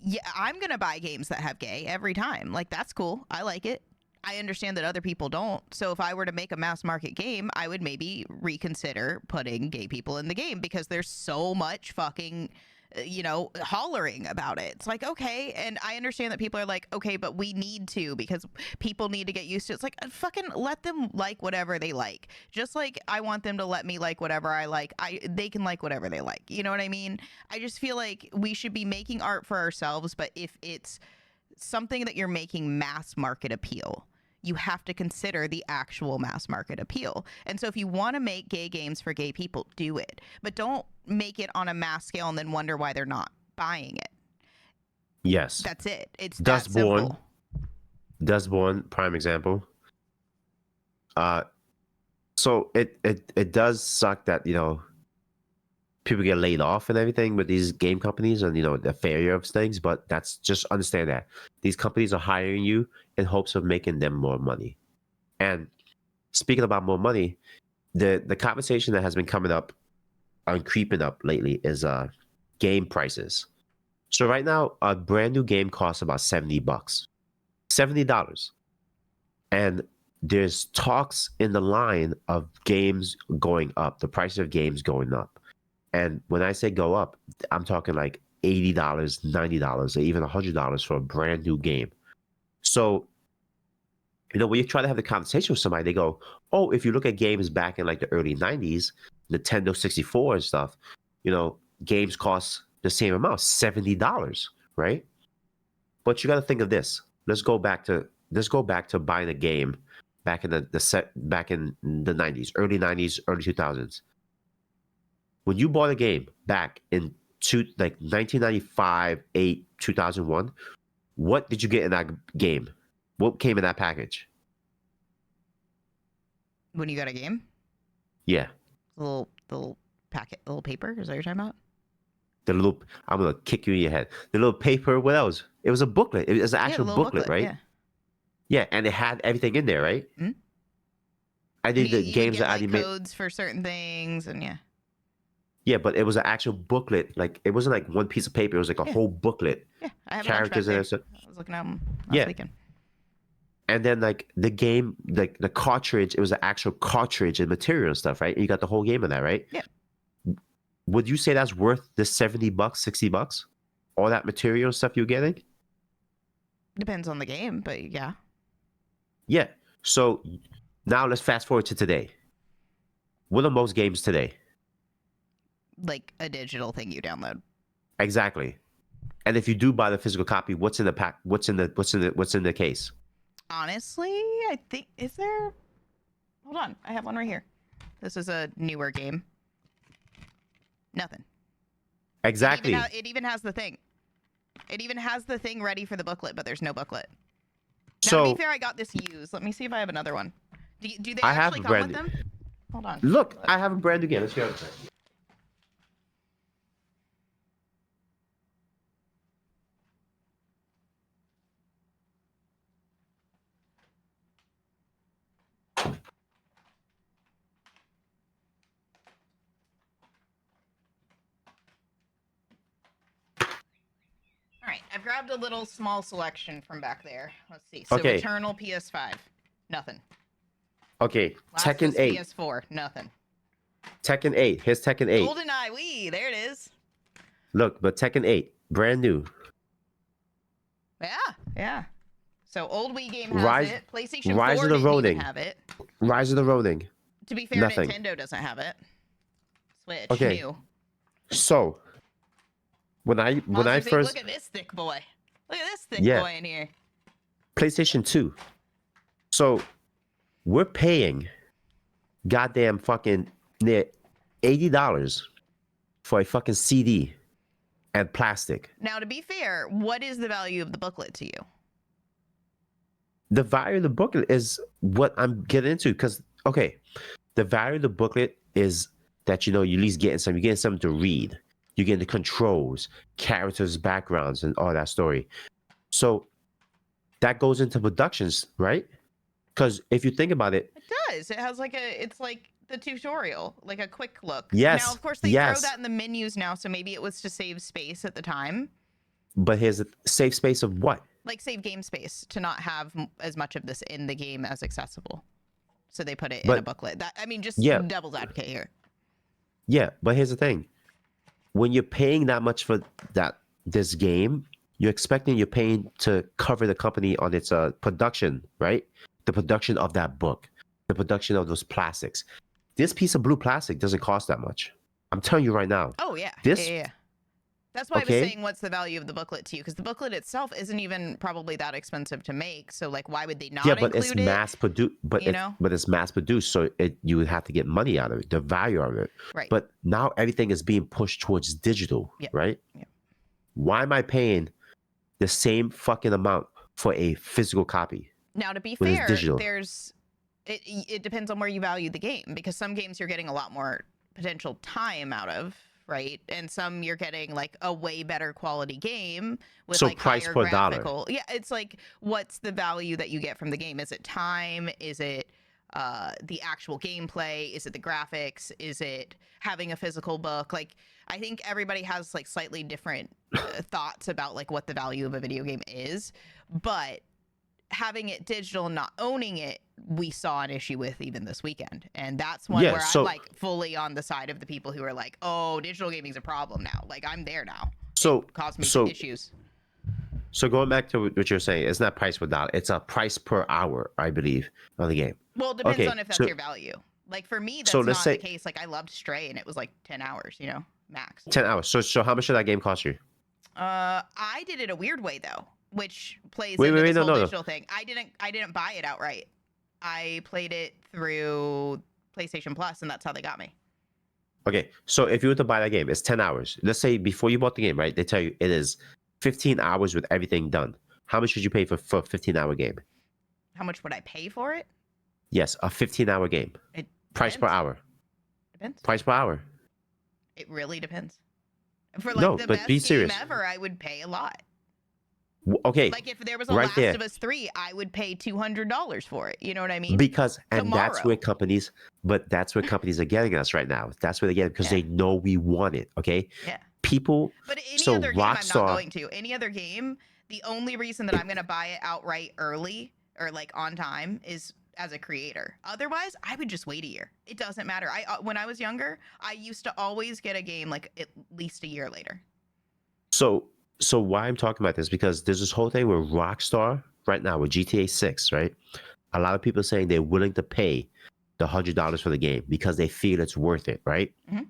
yeah, I'm gonna buy games that have gay every time. Like that's cool. I like it. I understand that other people don't. So if I were to make a mass market game, I would maybe reconsider putting gay people in the game because there's so much fucking hollering about it. It's like, okay, and I understand that people are like, okay, but we need to because people need to get used to it. It's like, fucking let them like whatever they like. Just like I want them to let me like whatever I like. They can like whatever they like. You know what I mean? I just feel like we should be making art for ourselves, but if it's something that you're making mass market appeal, you have to consider the actual mass market appeal. And so if you want to make gay games for gay people, do it. But don't make it on a mass scale and then wonder why they're not buying it. Yes. That's it. It's that Dustborn. simple. Dustborn, prime example. So it does suck that, people get laid off and everything with these game companies and, the failure of things, but that's just understand that these companies are hiring you in hopes of making them more money. And speaking about more money, the conversation that has been coming up and creeping up lately is game prices. So right now, a brand new game costs about $70. $70. And there's talks in the line of games going up, the price of games going up. And when I say go up, I'm talking like $80, $90, or even $100 for a brand new game. So, when you try to have the conversation with somebody, they go, oh, if you look at games back in like the early 90s, Nintendo 64 and stuff, games cost the same amount, $70, right? But you got to think of this. Let's go back to buying a game back in back in the 90s, early 90s, early 2000s. When you bought a game back in 1995, 8, 2001, what did you get in that game? What came in that package? When you got a game? Yeah. Little packet, little paper? Is that what you're talking about? I'm going to kick you in your head. The little paper, what else? It was a booklet. It was an actual booklet, right? Yeah. Yeah, and it had everything in there, right? Mm-hmm. I think the You would games get that I like made. codes for certain things, and yeah. Yeah, but it was an actual booklet. Like it wasn't like one piece of paper. It was like a whole booklet. Yeah, I have Characters a and bunch back stuff. there. I was looking at them last Yeah. weekend. And then like the game, like the cartridge, it was an actual cartridge and material and stuff, right? And you got the whole game in that, right? Yeah. Would you say that's worth the $70, $60? All that material and stuff you're getting? Depends on the game, but yeah. Yeah. So now let's fast forward to today. What are most games today? Like a digital thing you download. Exactly. And if you do buy the physical copy, what's in the pack? What's in the case? Honestly, I think is there. Hold on, I have one right here. This is a newer game. Nothing. Exactly. It even has the thing. It even has the thing ready for the booklet, but there's no booklet. Now, So to be fair, I got this used. Let me see if I have another one. Do they I have actually a come brand with new. them? Hold on. Look, I have a brand new game. Let's go. I've grabbed a little small selection from back there. Let's see. So Okay. Eternal PS5, nothing. Okay, Last Tekken is 8. PS4, nothing. Tekken 8. Here's Tekken 8. GoldenEye, there it is. Look, but Tekken 8, brand new. Yeah. So old Wii game has Rise- it. PlayStation Rise 4 of the didn't Ronin. even have it. Rise of the Ronin. To be fair, Nothing. Nintendo doesn't have it. Switch, Okay. new. So, when I Monsters Inc., first look at this thick boy. Look at this thick Yeah. boy in here. PlayStation 2. So, we're paying goddamn fucking near $80 for a fucking CD and plastic. Now, to be fair, what is the value of the booklet to you? The value of the booklet is what I'm getting into because, okay, the value of the booklet is that, you at least getting something. You're getting something to read. You're getting the controls, characters, backgrounds, and all that story. So that goes into productions, right? Because if you think about it, It does. It has it's like the tutorial, like a quick look. Yes, Now, of course, they yes. throw that in the menus now, so maybe it was to save space at the time. but here's a safe space of what? Like save game space to not have as much of this in the game as accessible. So they put it in a booklet. Just devil's advocate here. Yeah, but here's the thing. When you're paying that much for this game, you're paying to cover the company on its production, right? The production of that book, the production of those plastics. This piece of blue plastic doesn't cost that much. I'm telling you right now. Oh, yeah. This, Yeah. That's why I was Okay. saying what's the value of the booklet to you? Because the booklet itself isn't even probably that expensive to make. So, why would they not but it's include it? mass produced. But it's mass produced, so you would have to get money out of it, the value of it. Right. But now everything is being pushed towards digital, Yep. right? Yep. Why am I paying the same fucking amount for a physical copy? Now, to be when it's fair, digital? it depends on where you value the game, because some games you're getting a lot more potential time out of, right? And some you're getting a way better quality game with So price higher per dollar. graphical. Yeah, it's what's the value that you get from the game? Is it time? Is it the actual gameplay? Is it the graphics? Is it having a physical book? I think everybody has slightly different thoughts about what the value of a video game is, but having it digital and not owning it, we saw an issue with even this weekend. And that's one where I'm fully on the side of the people who are oh, digital gaming's a problem now. I'm there now. So It caused me issues. So going back to what you're saying, it's not price per dollar. It's a price per hour, I believe, on the game. Well, it depends on if that's your value. For me, that's not the case. I loved Stray and it was 10 hours, max. 10 hours. So how much did that game cost you? I did it a weird way though, which plays Wait, into wait, this no, whole no. digital thing. I didn't buy it outright. I played it through PlayStation Plus, and that's how they got me. Okay, so if you were to buy that game, it's 10 hours. Let's say before you bought the game, right? They tell you it is 15 hours with everything done. How much would you pay for a 15-hour game? How much would I pay for it? Yes, a 15-hour game. It Price per hour. Depends. Price per hour. It really depends. For No, the but best be game serious. ever, I would pay a lot. Okay. If there was a right Last there. of Us 3, I would pay $200 for it. You know what I mean? Because that's Tomorrow. where companies are getting us right now. That's where they get it because they know we want it. Okay. Yeah. People. But any so other game, Rockstar, I'm not going to. Any other game, the only reason that I'm going to buy it outright early or on time is as a creator. Otherwise, I would just wait a year. It doesn't matter. When I was younger, I used to always get a game at least a year later. So why I'm talking about this, because there's this whole thing with Rockstar right now with GTA 6, right? A lot of people saying they're willing to pay the $100 for the game because they feel it's worth it, right? Mm-hmm.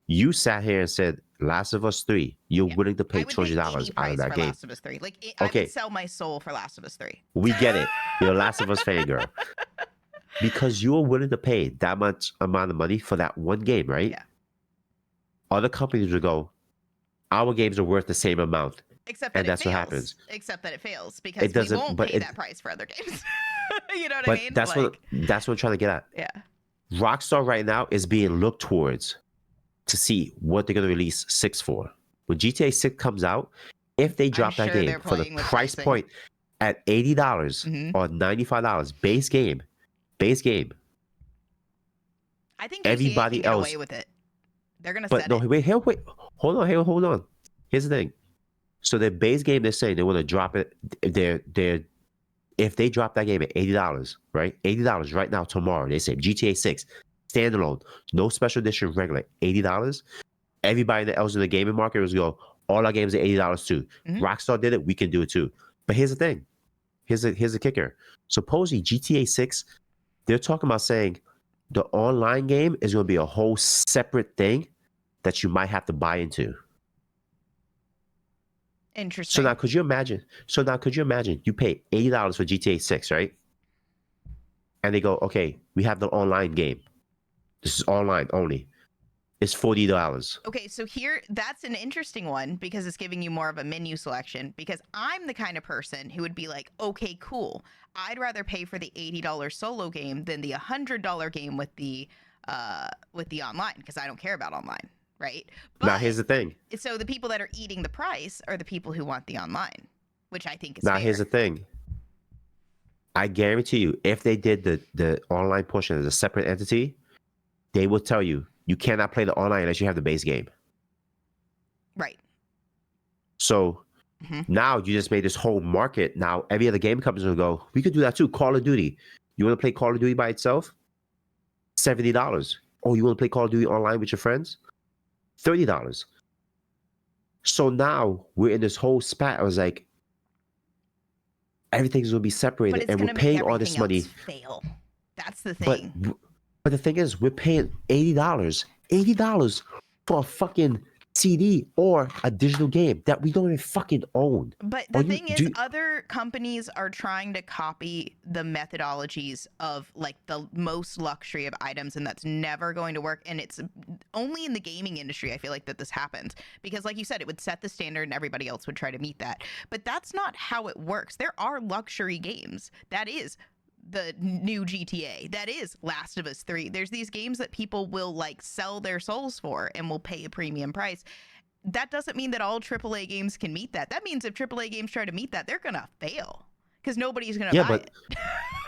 You sat here and said, Last of Us 3, you're willing to pay $200 out of that game. Last of Us 3. I would sell my soul for Last of Us 3. We get it. You're a Last of Us fangirl. Because you're willing to pay that much amount of money for that one game, right? Yeah. Other companies would go, our games are worth the same amount. Except that and that's it fails. what happens. Except that it fails because we won't pay that price for other games. You know what I mean? That's what I'm trying to get at. Yeah. Rockstar right now is being looked towards to see what they're going to release 6 for. When GTA 6 comes out, if they drop that game for the price point at $80 or $95 base game, I think everybody GTA can else get away with it. They're gonna but set no, it. wait, hold on. Here's the thing. So their base game, they're saying they want to drop it. If they drop that game at $80, right? $80 right now, tomorrow, they say GTA 6, standalone, no special edition, regular, $80. Everybody that else in the gaming market was go, all our games are $80 too. Mhm. Rockstar did it, we can do it too. But here's the thing. Here's the kicker. Supposedly GTA 6, they're talking about saying the online game is going to be a whole separate thing that you might have to buy into. Interesting. So now, could you imagine? You pay $80 for GTA 6, right? And they go, okay, we have the online game. This is online only. It's $40. Okay, so that's an interesting one because it's giving you more of a menu selection. Because I'm the kind of person who would be like, okay, cool. I'd rather pay for the $80 solo game than the $100 game with the online because I don't care about online, right? But, now, here's the thing. So the people that are eating the price are the people who want the online, which I think is Now, fair. here's the thing. I guarantee you, if they did the online portion as a separate entity, they will tell you cannot play the online unless you have the base game. Right. So now you just made this whole market. Now every other game company will go, we could do that too. Call of Duty. You want to play Call of Duty by itself? $70. Oh, you want to play Call of Duty online with your friends? $30. So now we're in this whole spat. I was like, everything's going to be separated, and we're paying all this money. Fail. That's the thing. But the thing is, we're paying $80 for a fucking CD or a digital game that we don't even fucking own. But the thing is, other companies are trying to copy the methodologies of like the most luxury of items, and that's never going to work. And it's only in the gaming industry I feel like that this happens because, like you said, it would set the standard and everybody else would try to meet that. But that's not how it works. There are luxury games. That is the new GTA. That is Last of Us 3. There's these games that people will like sell their souls for and will pay a premium price. That doesn't mean that all AAA games can meet that. That means if AAA games try to meet that, they're going to fail because nobody's going to buy it.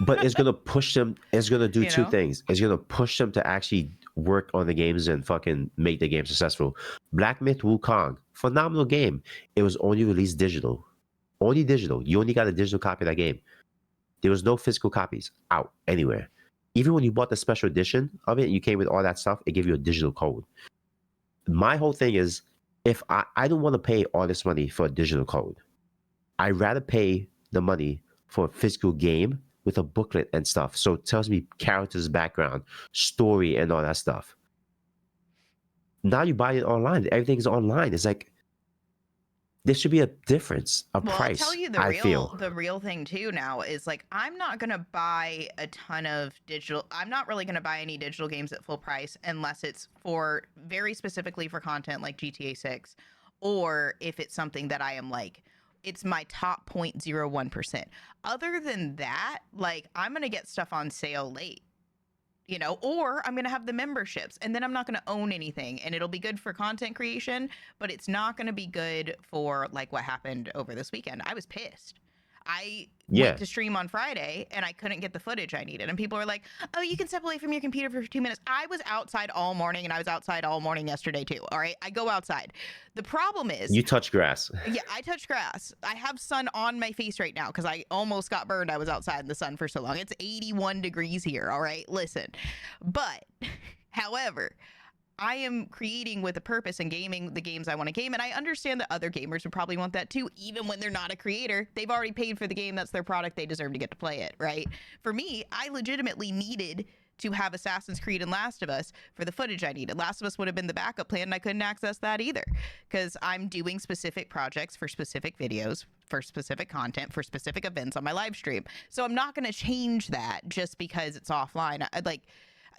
But it's going to push them. It's going to do two things. It's going to push them to actually work on the games and fucking make the game successful. Black Myth Wukong, phenomenal game. It was only released digital. Only digital. You only got a digital copy of that game. There was no physical copies out anywhere. Even when you bought the special edition of it, you came with all that stuff, it gave you a digital code. My whole thing is, if I don't want to pay all this money for a digital code, I'd rather pay the money for a physical game with a booklet and stuff. So it tells me characters' background, story, and all that stuff. Now you buy it online. Everything's online. It's like, there should be a difference, price. I'll tell you the real thing too now is like I'm not gonna buy a ton of digital. I'm not really gonna buy any digital games at full price unless it's for very specifically for content like GTA 6, or if it's something that I am like, it's my top 0.01%. Other than that, like I'm gonna get stuff on sale late. Or I'm going to have the memberships and then I'm not going to own anything, and it'll be good for content creation, but it's not going to be good for like what happened over this weekend. I was pissed. I went to stream on Friday and I couldn't get the footage I needed. And people are like, oh, you can step away from your computer for 2 minutes. I was outside all morning, and I was outside all morning yesterday too. All right. I go outside. The problem is, you touch grass. Yeah, I touch grass. I have sun on my face right now because I almost got burned. I was outside in the sun for so long. It's 81 degrees here. All right. Listen. But however, I am creating with a purpose and gaming the games I want to game. And I understand that other gamers would probably want that too, even when they're not a creator. They've already paid for the game. That's their product. They deserve to get to play it, right? For me, I legitimately needed to have Assassin's Creed and Last of Us for the footage I needed. Last of Us would have been the backup plan, and I couldn't access that either because I'm doing specific projects for specific videos, for specific content, for specific events on my live stream. So I'm not going to change that just because it's offline.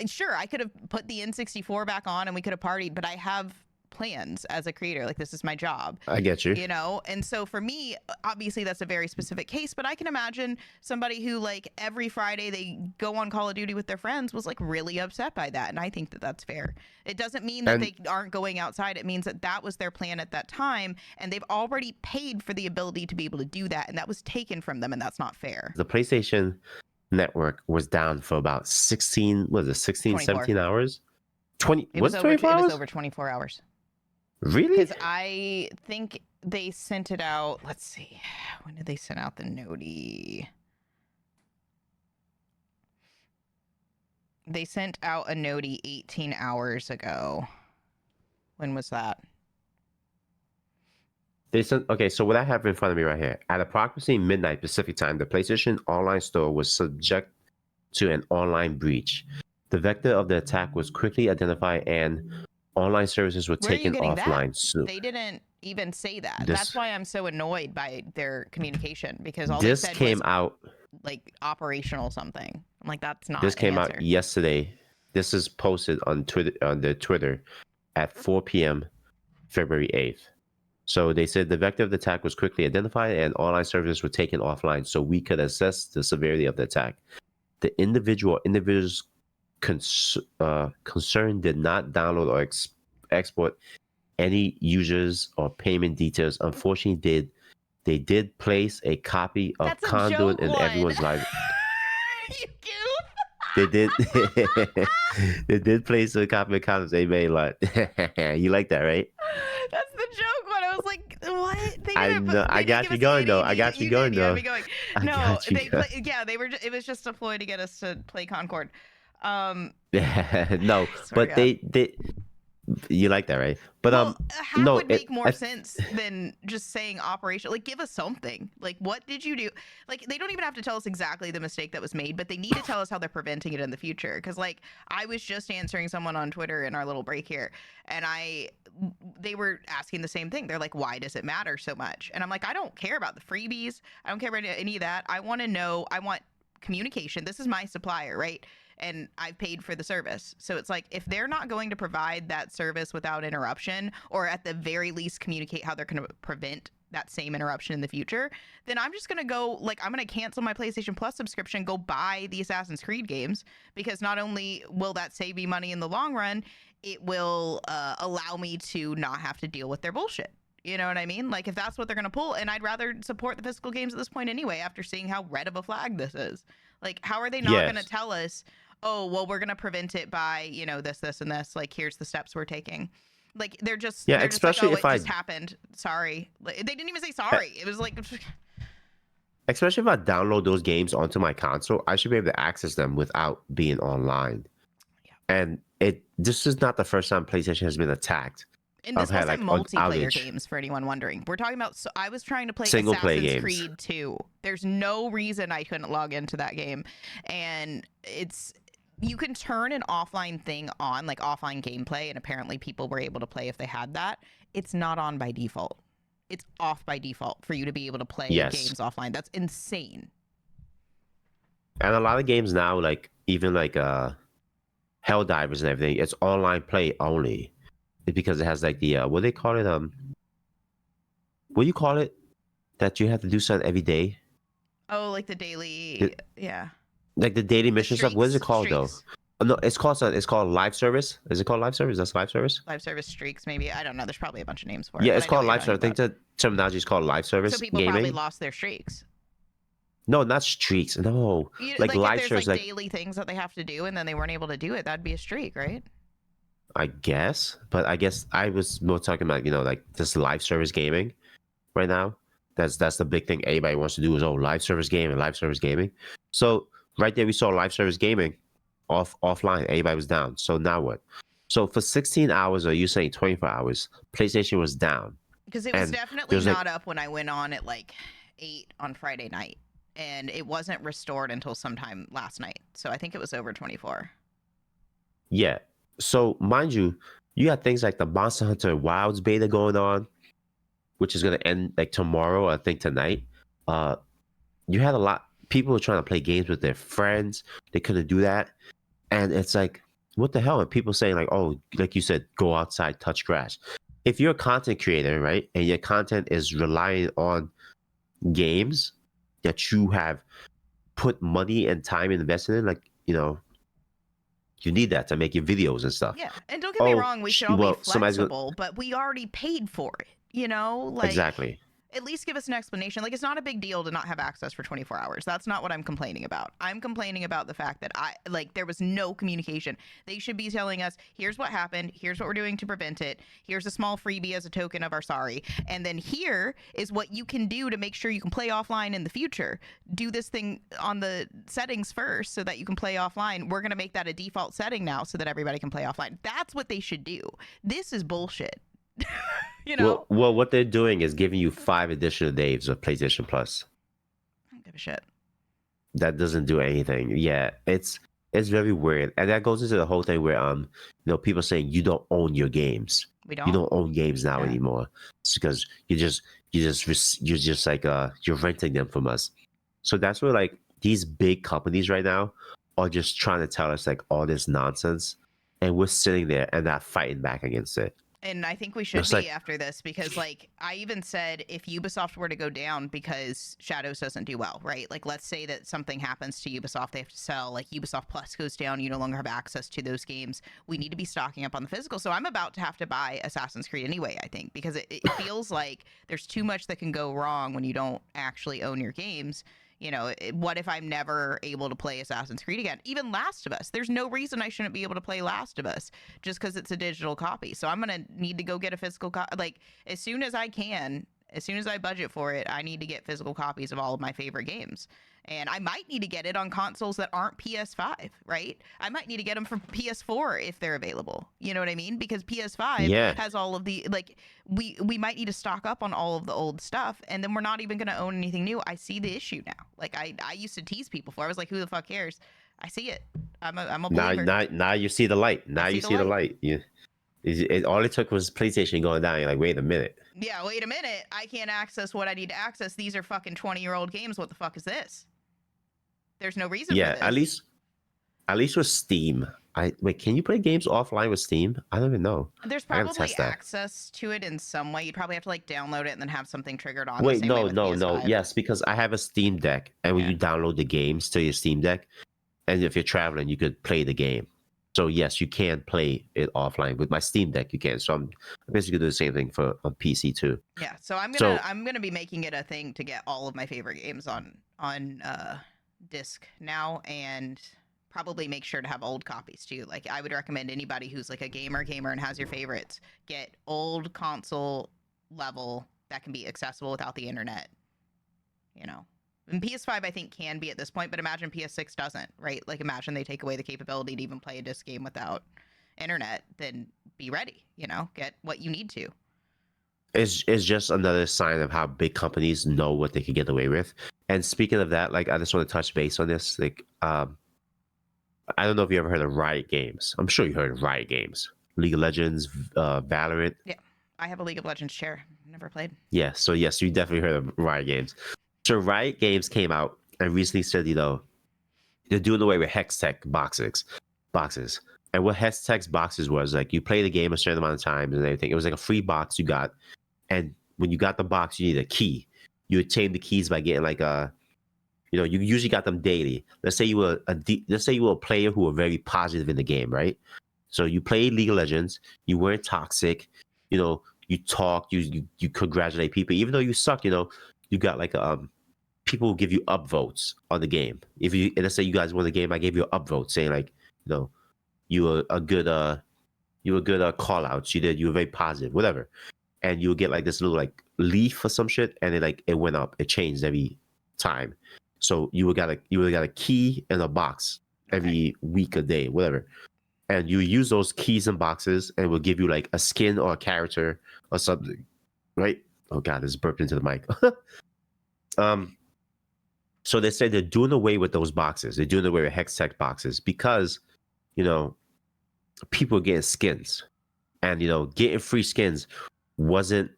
Sure, I could have put the N64 back on and we could have partied, but I have plans as a creator. Like, this is my job. I get you. And so for me, obviously that's a very specific case, but I can imagine somebody who like every Friday they go on Call of Duty with their friends was like really upset by that. And I think that that's fair. It doesn't mean that they aren't going outside. It means that that was their plan at that time, and they've already paid for the ability to be able to do that. And that was taken from them, and that's not fair. The PlayStation Network was down for about 16, 17 hours? 20, it was over 24 hours. Really? Because I think they sent it out. Let's see. When did they send out the noti? They sent out a noti 18 hours ago. When was that? They sent, okay, so what I have in front of me right here, at approximately midnight Pacific time, the PlayStation Online store was subject to an online breach. The vector of the attack was quickly identified and online services were Where are you taken getting that? offline. So They didn't even say that. this That's why I'm so annoyed by their communication, because all they this said came was out like operational something. I'm like, that's not this an came answer. out yesterday. This is posted on Twitter at 4 p.m. February 8th. So they said the vector of the attack was quickly identified and online services were taken offline so we could assess the severity of the attack. The individuals concerned did not download or export any users or payment details. Unfortunately, they did place a copy of That's a Conduit joke in one. everyone's live. You goof. They did. They did place a copy of Conduit. They made like you like that, right? That's the joke one. I was like, what? They I didn't. know. They I didn't got give you us going any though. I got you going did. You had though. me going. I No, got you they going. yeah, they were. It was just a ploy to get us to play Concord. No, Swear to but God. they you like that, right? But Well, a hack no, would make more sense than just saying operation. Like, give us something. Like, what did you do? Like, they don't even have to tell us exactly the mistake that was made, but they need to tell us how they're preventing it in the future. Because, like, I was just answering someone on Twitter in our little break here, and they were asking the same thing. They're like, why does it matter so much? And I'm like, I don't care about the freebies. I don't care about any of that. I want to know. I want communication. This is my supplier, right? And I've paid for the service. So it's like, if they're not going to provide that service without interruption, or at the very least communicate how they're going to prevent that same interruption in the future, then I'm just going to go, like, I'm going to cancel my PlayStation Plus subscription, go buy the Assassin's Creed games, because not only will that save me money in the long run, it will allow me to not have to deal with their bullshit. You know what I mean? Like, if that's what they're going to pull, and I'd rather support the physical games at this point anyway, after seeing how red of a flag this is. Like, how are they not going to yes, tell us, oh, well, we're going to prevent it by, you know, this, and this. Like, here's the steps we're taking. Like, yeah, they're just like, especially oh, if it I just happened. Sorry. Like, they didn't even say e- sorry. It was like, especially if I download those games onto my console, I should be able to access them without being online. yeah. And this is not the first time PlayStation has been attacked. And I've this had wasn't like an multiplayer outage, games, for anyone wondering. We're talking about, so I was trying to play single play Assassin's games. Creed 2. There's no reason I couldn't log into that game. And you can turn an offline thing on, like offline gameplay, and apparently people were able to play if they had that. It's not on by default. It's off by default for you to be able to play Yes, games offline. That's insane. and a lot of games now, like even like Helldivers and everything, it's online play only. It's because it has like the what do they call it? What do you call it? That you have to do something every day, Oh, like the daily, It- yeah. like the daily The mission stuff. What is it streaks, called though? streaks, No, it's called something. It's called live service. Is it called live service? That's live service. live service streaks, maybe. I don't know. There's probably a bunch of names for it, Yeah, but it's I know what called you're live talking service. I think about. the terminology is called live So service people probably gaming. lost their streaks. No, not streaks. No, like Like, if live there's service. like Like daily things that they have to do and then they weren't able to do it, that'd be a streak, right? I guess, but I guess I was more talking about like this live service gaming right now. That's the big thing everybody wants to do is live service gaming, live service gaming. So right there we saw live service gaming offline. Everybody was down. So now what? So for 16 hours, or you saying 24 hours, PlayStation was down, Because it was and definitely there's like not up when I went on at like 8 on Friday night. And it wasn't restored until sometime last night. So I think it was over 24. yeah. So mind you, you got things like the Monster Hunter Wilds beta going on, which is going to end like tomorrow, I think tonight. You had a lot people were trying to play games with their friends. They couldn't do that, and it's like, what the hell? And people saying like, oh, like you said, go outside, touch grass. If you're a content creator, right, and your content is relying on games that you have put money and time invested in, like you need that to make your videos and stuff. Yeah. And don't get me wrong, we should all be well, somebody's going flexible, but we already paid for it, you know? Like, exactly. at least give us an explanation. Like, it's not a big deal to not have access for 24 hours. That's not what I'm complaining about. I'm complaining about the fact that there was no communication. They should be telling us, here's what happened, here's what we're doing to prevent it, here's a small freebie as a token of our sorry, and then here is what you can do to make sure you can play offline in the future. Do this thing on the settings first so that you can play offline. We're going to make that a default setting now so that everybody can play offline. That's what they should do. This is bullshit. You know? Well, what they're doing is giving you 5 additional days of PlayStation Plus. I don't give a shit. That doesn't do anything. Yeah, it's very weird, and that goes into the whole thing where people saying you don't own your games. We don't. You don't own games now anymore. It's because you're just like you're renting them from us. So that's where like these big companies right now are just trying to tell us like all this nonsense, and we're sitting there and not fighting back against it. And I think we should be after this, because like I even said, if Ubisoft were to go down because Shadows doesn't do well, right? Like, let's say that something happens to Ubisoft, they have to sell, like Ubisoft Plus goes down, you no longer have access to those games. We need to be stocking up on the physical. So I'm about to have to buy Assassin's Creed anyway, I think, because it feels like there's too much that can go wrong when you don't actually own your games. You know, what if I'm never able to play Assassin's Creed again? Even Last of Us. There's no reason I shouldn't be able to play Last of Us just because it's a digital copy. So I'm going to need to go get a physical copy. Like, as soon as I can, as soon as I budget for it, I need to get physical copies of all of my favorite games. And I might need to get it on consoles that aren't PS5, right? I might need to get them for PS4 if they're available. You know what I mean? Because PS5 has all of the, like, we might need to stock up on all of the old stuff, and then we're not even going to own anything new. I see the issue now. Like, I used to tease people for. I was like, who the fuck cares? I see it. I'm a believer. Now you see the light. Now you see the light. All it took was PlayStation going down. You're like, wait a minute. Yeah, wait a minute. I can't access what I need to access. These are fucking 20-year-old games. What the fuck is this? There's no reason for this. At least with Steam. Wait, can you play games offline with Steam? I don't even know. There's probably access to it in some way. You'd probably have to like download it and then have something triggered on. Wait, no. Yes, because I have a Steam Deck, and when you download the games to your Steam Deck, and if you're traveling, you could play the game. So yes, you can play it offline with my Steam Deck. You can. So I'm basically doing the same thing for on PC too. Yeah. So I'm gonna be making it a thing to get all of my favorite games on disc now, and probably make sure to have old copies too. Like, I would recommend anybody who's like a gamer and has your favorites, get old console level that can be accessible without the internet. You know. And PS5, I think, can be at this point, but imagine PS6 doesn't, right? Like, imagine they take away the capability to even play a disc game without internet. Then be ready, you know, get what you need to. It's just another sign of how big companies know what they can get away with. And speaking of that, like, I just want to touch base on this. Like, I don't know if you ever heard of Riot Games. I'm sure you heard of Riot Games. League of Legends, Valorant. Yeah, I have a League of Legends chair. Never played. Yeah, so yes, you definitely heard of Riot Games. So Riot Games came out and recently said, you know, they're doing away with Hextech boxes. And what Hextech boxes was, like, you play the game a certain amount of times and everything. It was like a free box you got. And when you got the box, you need a key. You obtain the keys by getting like you usually got them daily. Let's say you were a player who were very positive in the game, right? So you played League of Legends, you weren't toxic, you know, you talked, you congratulate people, even though you suck, you know, you got like people will give you upvotes on the game. Let's say you guys won the game, I gave you an upvote saying like, you know, you were a good call outs. You were very positive, whatever. And you would get like this little like leaf or some shit, and it went up. It changed every time. So you would got a key in a box every week, a day, whatever. And you use those keys and boxes, and it will give you like a skin or a character or something, right? Oh god, this burped into the mic. So they said they're doing away with those boxes. They're doing away with Hextech boxes because, you know, people are getting skins, and you know, getting free skins wasn't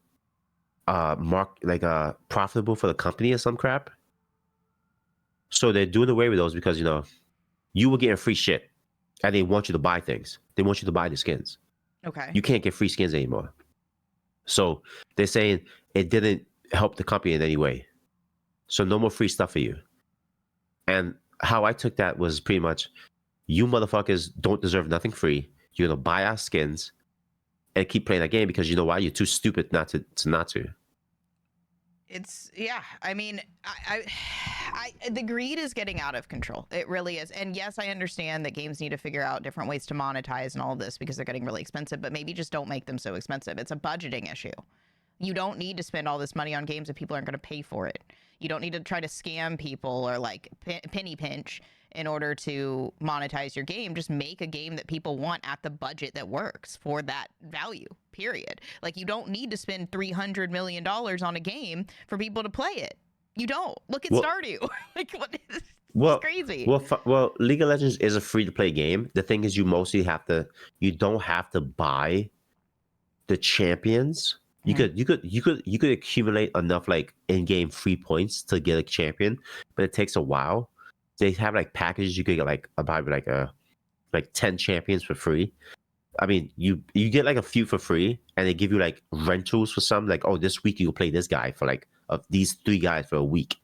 profitable for the company or some crap. So they're doing away with those because, you know, you were getting free shit, and they want you to buy things. They want you to buy the skins. Okay. You can't get free skins anymore. So they're saying it didn't help the company in any way. So no more free stuff for you. And how I took that was pretty much, you motherfuckers don't deserve nothing free. You're gonna buy our skins and keep playing that game because you know why? You're too stupid not to. It's yeah. I mean, the greed is getting out of control. It really is. And yes, I understand that games need to figure out different ways to monetize and all of this because they're getting really expensive. But maybe just don't make them so expensive. It's a budgeting issue. You don't need to spend all this money on games if people aren't going to pay for it. You don't need to try to scam people or like penny pinch in order to monetize your game. Just make a game that people want at the budget that works for that value, period. Like, you don't need to spend $300 million on a game for people to play it. You don't. Look at Well, Stardew. Like, what is, well, it's crazy. well, League of Legends is a free to play game. The thing is, you don't have to buy the champions. You could accumulate enough like in-game free points to get a champion, but it takes a while. They have like packages you could get like about like 10 champions for free. I mean, you get like a few for free, and they give you like rentals for some. Like, oh, this week you play this guy for like these 3 guys for a week,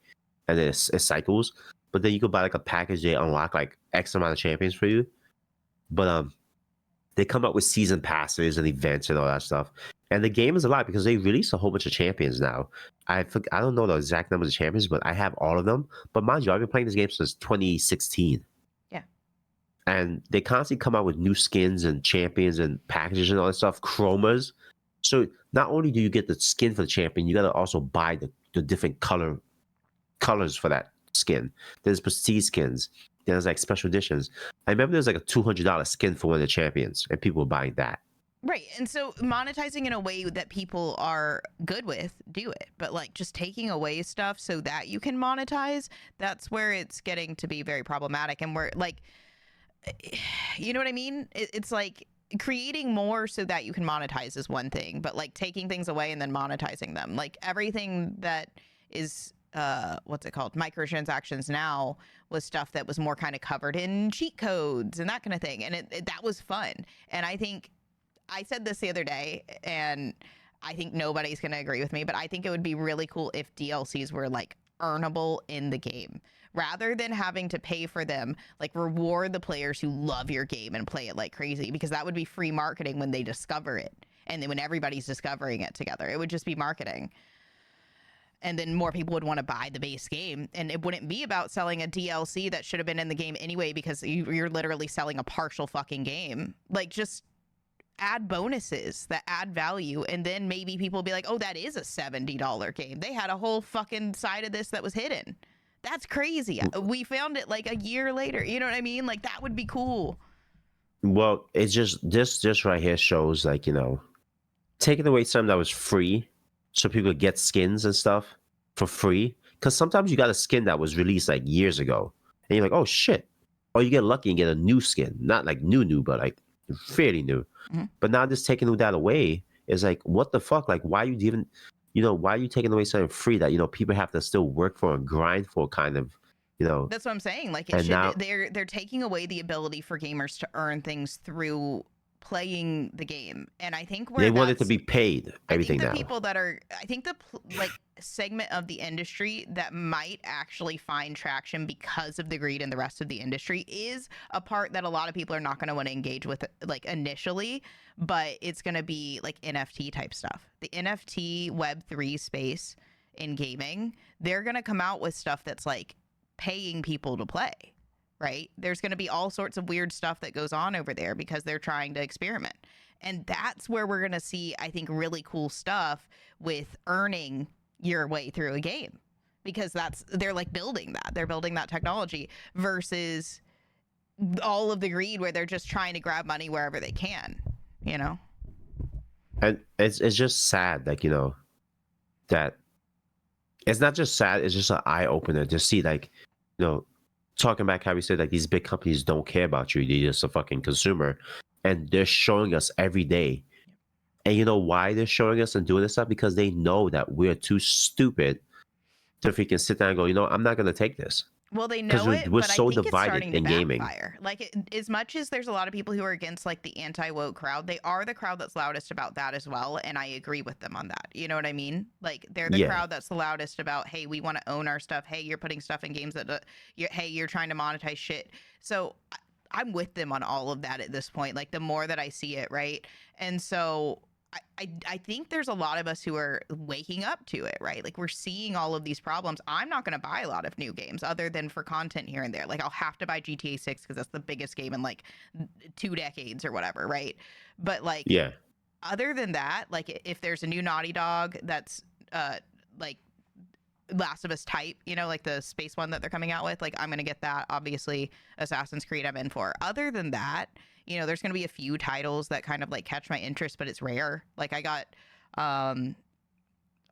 and then it cycles. But then you could buy like a package. They unlock like X amount of champions for you. But they come up with season passes and events and all that stuff. And the game is a lot because they release a whole bunch of champions now. I don't know the exact numbers of champions, but I have all of them. But mind you, I've been playing this game since 2016. Yeah. And they constantly come out with new skins and champions and packages and all that stuff, chromas. So not only do you get the skin for the champion, you got to also buy the different colors for that skin. There's prestige skins. There's like special editions. I remember there's like a $200 skin for one of the champions, and people were buying that. Right. And so monetizing in a way that people are good with, do it. But like just taking away stuff so that you can monetize, that's where it's getting to be very problematic. And we're like, you know what I mean? It's like creating more so that you can monetize is one thing, but like taking things away and then monetizing them, like everything that is what's it called, microtransactions now, was stuff that was more kind of covered in cheat codes and that kind of thing, and that was fun. And I think I said this the other day, and I think nobody's going to agree with me, but I think it would be really cool if DLCs were like earnable in the game rather than having to pay for them. Like, reward the players who love your game and play it like crazy, because that would be free marketing when they discover it. And then when everybody's discovering it together, it would just be marketing. And then more people would want to buy the base game. And it wouldn't be about selling a DLC that should have been in the game anyway, because you're literally selling a partial fucking game. Like, just add bonuses that add value, and then maybe people will be like, oh, that is a $70 game. They had a whole fucking side of this that was hidden. That's crazy. We found it like a year later. You know what I mean? Like, that would be cool. Well, it's just this right here shows, like, taking away something that was free so people could get skins and stuff for free. Because sometimes you got a skin that was released like years ago, and you're like, oh shit. Or you get lucky and get a new skin. Not like new, but like fairly new. Mm-hmm. But now just taking that away is like, what the fuck? Like, why you even, why are you taking away something free that, people have to still work for and grind for, kind of, That's what I'm saying. Like, they're taking away the ability for gamers to earn things through playing the game. And I think they want it to be paid, everything now. I think the like segment of the industry that might actually find traction because of the greed in the rest of the industry is a part that a lot of people are not going to want to engage with, like, initially, but it's going to be like NFT type stuff. The NFT Web3 space in gaming, they're going to come out with stuff that's like paying people to play. Right? There's going to be all sorts of weird stuff that goes on over there because they're trying to experiment. And that's where we're going to see, I think, really cool stuff with earning your way through a game, because they're like building that. They're building that technology versus all of the greed where they're just trying to grab money wherever they can, And it's just sad, like, that it's not just sad, it's just an eye opener to see, like, talking back how we said, like, these big companies don't care about you. They're just a fucking consumer. And they're showing us every day. And you know why they're showing us and doing this stuff? Because they know that we're too stupid to freaking sit down and go, I'm not going to take this. Well, they know it, we're but so I think divided it's starting to in gaming. backfire. Like, as much as there's a lot of people who are against like the anti-woke crowd, they are the crowd that's loudest about that as well, and I agree with them on that. You know what I mean? Like, they're the crowd that's the loudest about, hey, we want to own our stuff. Hey, you're putting stuff in games that, hey, you're trying to monetize shit. So I'm with them on all of that at this point. Like, the more that I see it, right? And so I think there's a lot of us who are waking up to it, right? Like we're seeing all of these problems. I'm not going to buy a lot of new games other than for content here and there. Like I'll have to buy GTA 6 because that's the biggest game in like 2 decades or whatever, right? But like Yeah. other than that, like if there's a new Naughty Dog that's like Last of Us type, you know, like the space one that they're coming out with, like I'm gonna get that. Obviously, Assassin's Creed I'm in for. Other than that, you know, there's gonna be a few titles that kind of like catch my interest, but it's rare. Like I got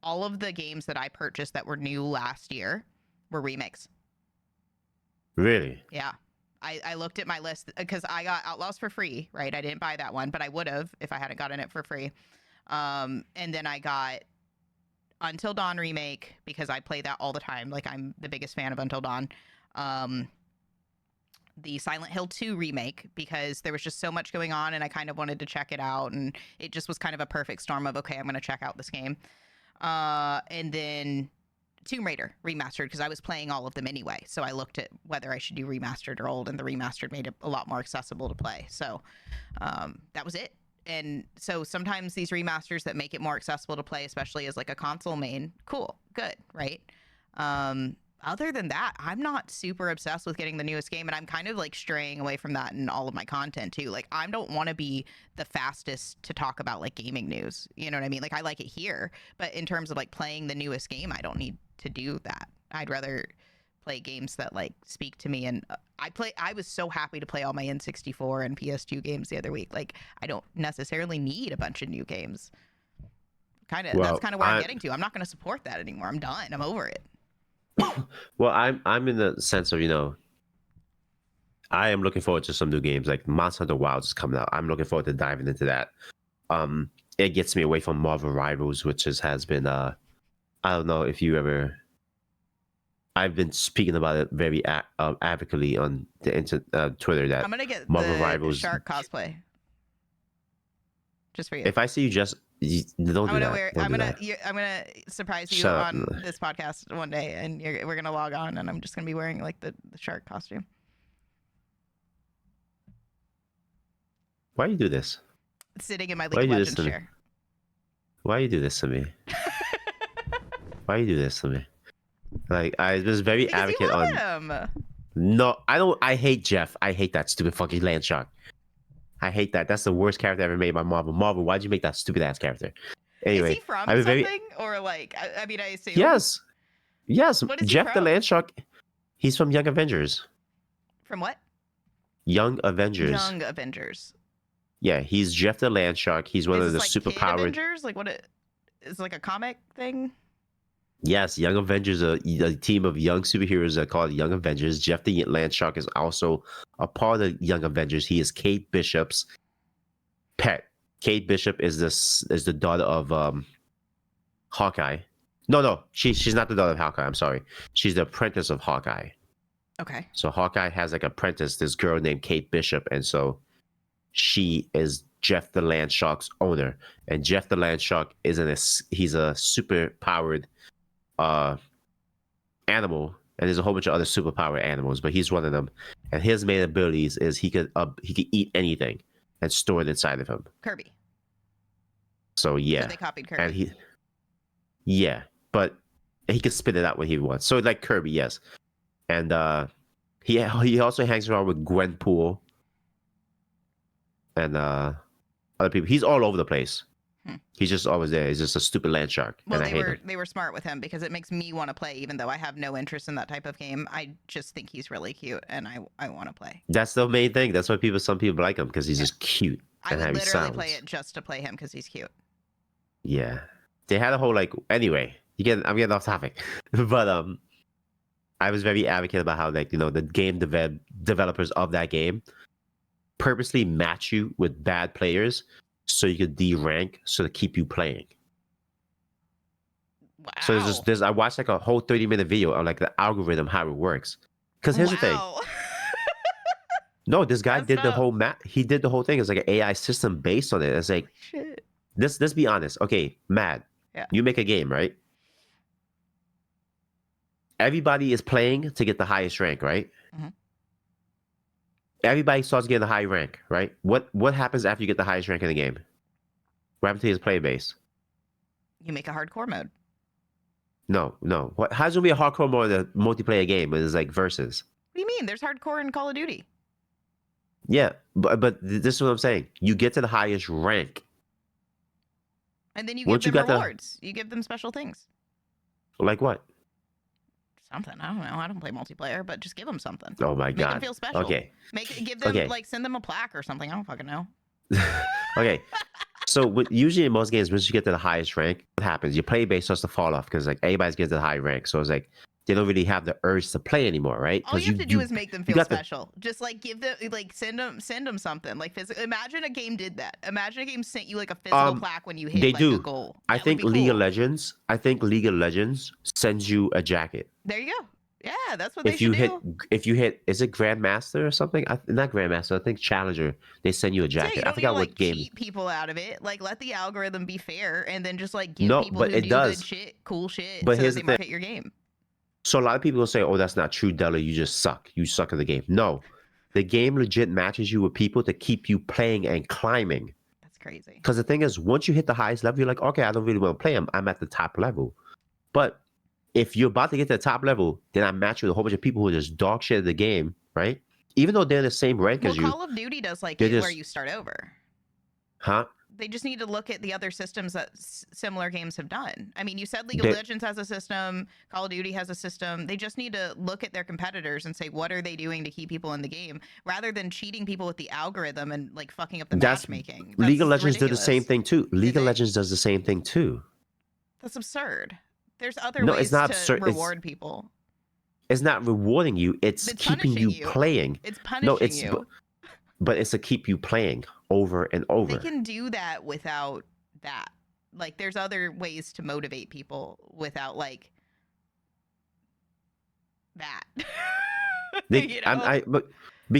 all of the games that I purchased that were new last year were remakes. Really? Yeah. I looked at my list because I got Outlaws for free, right? I didn't buy that one, but I would have if I hadn't gotten it for free. And then I got Until Dawn remake because I play that all the time. Like I'm the biggest fan of Until Dawn. The Silent Hill 2 remake because there was just so much going on and I kind of wanted to check it out, and it just was kind of a perfect storm of okay, I'm going to check out this game. And then Tomb Raider remastered because I was playing all of them anyway. So I looked at whether I should do remastered or old, and the remastered made it a lot more accessible to play. So that was it. And so sometimes these remasters that make it more accessible to play, especially as like a console main, cool, good, right? Other than that, I'm not super obsessed with getting the newest game, and I'm kind of like straying away from that in all of my content too. Like I don't want to be the fastest to talk about like gaming news. You know what I mean? Like I like it here, but in terms of like playing the newest game, I don't need to do that. I'd rather play games that like speak to me. And I was so happy to play all my N64 and PS2 games the other week. Like I don't necessarily need a bunch of new games. That's kind of where I'm getting to. I'm not going to support that anymore. I'm done. I'm over it. Well, I'm in the sense of, you know, I am looking forward to some new games. Like Monster Hunter Wilds is coming out. I'm looking forward to diving into that. It gets me away from Marvel Rivals, which has been I don't know if you ever. I've been speaking about it very advocately on the Twitter that I'm gonna get Marvel the Rivals shark cosplay just for you. If I see you don't do that. I'm gonna surprise you Shut up. on this podcast one day, and we're gonna log on, and I'm just gonna be wearing like the shark costume. Why you do this? Sitting in my League of Legends chair. Why you do this to me? Why you do this to me? Like I was very because advocate you love on. him. No, I don't. I hate Jeff. I hate that stupid fucking land shark. I hate that. That's the worst character ever made by Marvel. Marvel, why'd you make that stupid ass character? Anyway, is he from something or like? I mean, I assume. Yes. What is Jeff he the from? Land Shark. He's from Young Avengers. From what? Young Avengers. Young Avengers. Yeah, he's Jeff the Land Shark. He's one of the like super Kid powered. Avengers? Like what? It's like a comic thing. Yes, Young Avengers, a team of young superheroes that called Young Avengers. Jeff the Land Shark is also a part of Young Avengers. He is Kate Bishop's pet. Kate Bishop is the daughter of Hawkeye. No, she's not the daughter of Hawkeye. I'm sorry. She's the apprentice of Hawkeye. Okay. So Hawkeye has like an apprentice, this girl named Kate Bishop, and so she is Jeff the Land Shark's owner. And Jeff the Land Shark he's a super powered animal, and there's a whole bunch of other superpowered animals, but he's one of them. And his main abilities is he could eat anything and store it inside of him. Kirby. So yeah, So they copied Kirby. And but he can spit it out when he wants. So like Kirby, yes. And he also hangs around with Gwenpool and other people. He's all over the place. He's just always there. He's just a stupid land shark. Well, and they were smart with him because it makes me want to play, even though I have no interest in that type of game. I just think he's really cute, and I want to play. That's the main thing. That's why some people like him, because he's just cute. I would literally play it just to play him because he's cute. Yeah, they had a whole anyway. I'm getting off topic, but I was very advocate about how the game developers of that game purposely match you with bad players so you could D-rank so to keep you playing. Wow. So I watched like a whole 30-minute video on like the algorithm, how it works. Because here's the thing. No, this guy did the whole he did the whole thing. It's like an AI system based on it. It's like, shit. Let's be honest. Okay, Mad. Yeah. You make a game, right? Everybody is playing to get the highest rank, right? Mm-hmm. Everybody starts getting a high rank, right? What happens after you get the highest rank in the game? What happened to his player base? You make a hardcore mode. No. What? How's it be a hardcore mode in a multiplayer game? It's like versus. What do you mean? There's hardcore in Call of Duty. Yeah, but this is what I'm saying. You get to the highest rank. And then you Once give you them got rewards. You give them special things. Like what? Something. I don't know. I don't play multiplayer, but just give them something. Oh my Make god. them feel special. Okay. Give them Okay. like send them a plaque or something. I don't fucking know. Okay. So usually in most games, once you get to the highest rank, what happens? Your play base starts to fall off because like everybody's getting to the high rank. So it's like they don't really have the urge to play anymore, right? All you have to do is make them feel got the- special. Just like give them like send them something like physical. Imagine a game did that. Imagine a game sent you like a physical plaque when you hit they like do. a goal. I That would think be League of cool. Legends. I think League of Legends sends you a jacket. There you go. Yeah, that's what they If you should hit, do. if you hit, is it Grandmaster or something? Not Grandmaster. I think Challenger. They send you a Yeah, jacket. you I don't need forgot to like what game. cheat people out of it. Like let the algorithm be fair, and then just like give No, people but who it do does. good shit, cool shit, But so here's that the they thing. market your game. So a lot of people will say, "Oh, that's not true, Della. You just suck. You suck at the game." No, the game legit matches you with people to keep you playing and climbing. That's crazy. Because the thing is, once you hit the highest level, you're like, okay, I don't really want to play him. I'm at the top level. But if you're about to get to the top level, then I match you with a whole bunch of people who are just dog shit at the game, right? Even though they're in the same rank Well, as you, Call of Duty does like they're it where just- you start over. huh? They just need to look at the other systems that similar games have done. I mean, you said League of They- Legends has a system, Call of Duty has a system. They just need to look at their competitors and say, what are they doing to keep people in the game, rather than cheating people with the algorithm and like fucking up the That's- matchmaking. League of That's Legends did the same ridiculous. thing too. League of they? Legends does the same thing too. That's absurd. There's other No, ways it's not to absurd. reward people. It's not rewarding you. It's It's keeping punishing you you. playing. It's punishing you. But it's to keep you playing over and over. They can do that without that. Like, there's other ways to motivate people without like that. You know? But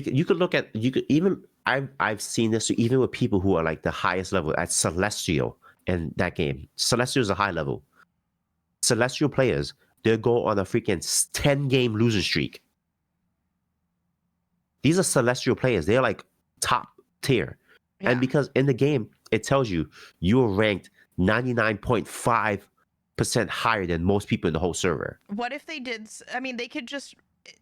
you could look at even I've seen this even with people who are like the highest level at Celestial in that game. Celestial is a high level. Celestial players, they'll go on a freaking 10-game losing streak. These are Celestial players. They're like top tier. Yeah. And because in the game, it tells you you're ranked 99.5% higher than most people in the whole server. What if they did? I mean, they could just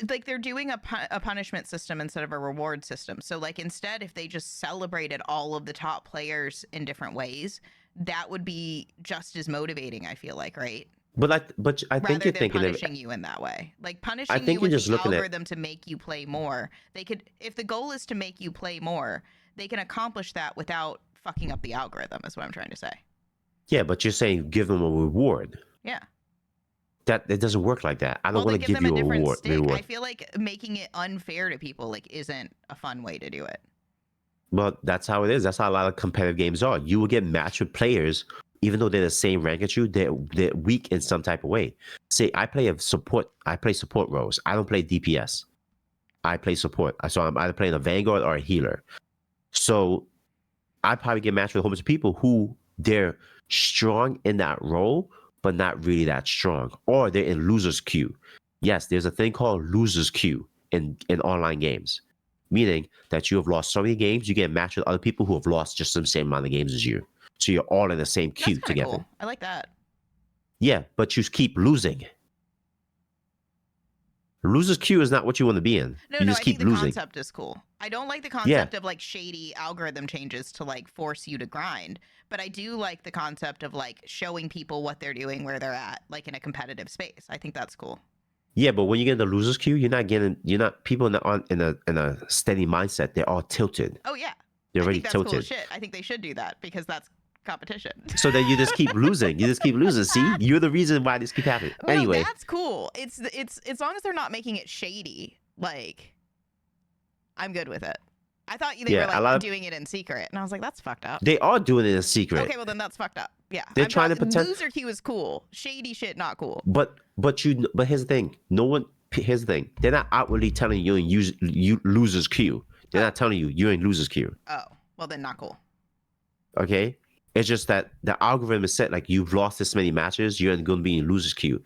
like they're doing a punishment system instead of a reward system. So like instead, if they just celebrated all of the top players in different ways, that would be just as motivating. I feel like, right? But I Rather think you're than thinking punishing you in that way, like punishing think you with you're just the looking at- algorithm to make you play more. They could, if the goal is to make you play more, they can accomplish that without fucking up the algorithm. Is what I'm trying to say. yeah, but you're saying give them a reward. Yeah. That it doesn't work like that. I don't Well, want they to give give them you a a different reward. stick. I feel like making it unfair to people like isn't a fun way to do it. Well, that's how it is. That's how a lot of competitive games are. You will get matched with players, even though they're the same rank as you. They're weak in some type of way. Say, I play support roles. I don't play DPS. I play support. So I'm either playing a Vanguard or a healer. So I probably get matched with a whole bunch of people who they're strong in that role, but not really that strong, or they're in losers queue. Yes, there's a thing called losers queue in online games, meaning that you have lost so many games, you get matched with other people who have lost just the same amount of games as you. So you're all in the same queue That's kind of together. cool. I like that. Yeah, but you keep losing. Losers queue is not what you want to be in. No, you no, just I keep think the losing. concept is cool. I don't like the concept of like shady algorithm changes to like force you to grind, but I do like the concept of like showing people what they're doing, where they're at, like in a competitive space. I think that's cool. Yeah, but when you get in the losers queue, people in a steady mindset. They're all tilted. Oh yeah, They're I already think that's tilted. cool as shit. I think they should do that because that's competition. So then you just keep losing. You just keep losing. See, you're the reason why this keep happening. No, Anyway, that's cool. It's as long as they're not making it shady. Like, I'm good with it. I thought they Yeah, were like doing it in secret, and I was like, that's fucked up. they are doing it in secret. Okay, well then that's fucked up. Yeah, They're trying to pretend. Loser queue is cool. Shady shit not cool. But here's the thing. Here's the thing. They're not outwardly telling you you losers queue. They're not telling you you're in losers queue. Oh, well then not cool. Okay. It's just that the algorithm is set like you've lost this many matches, you're going to be in losers queue.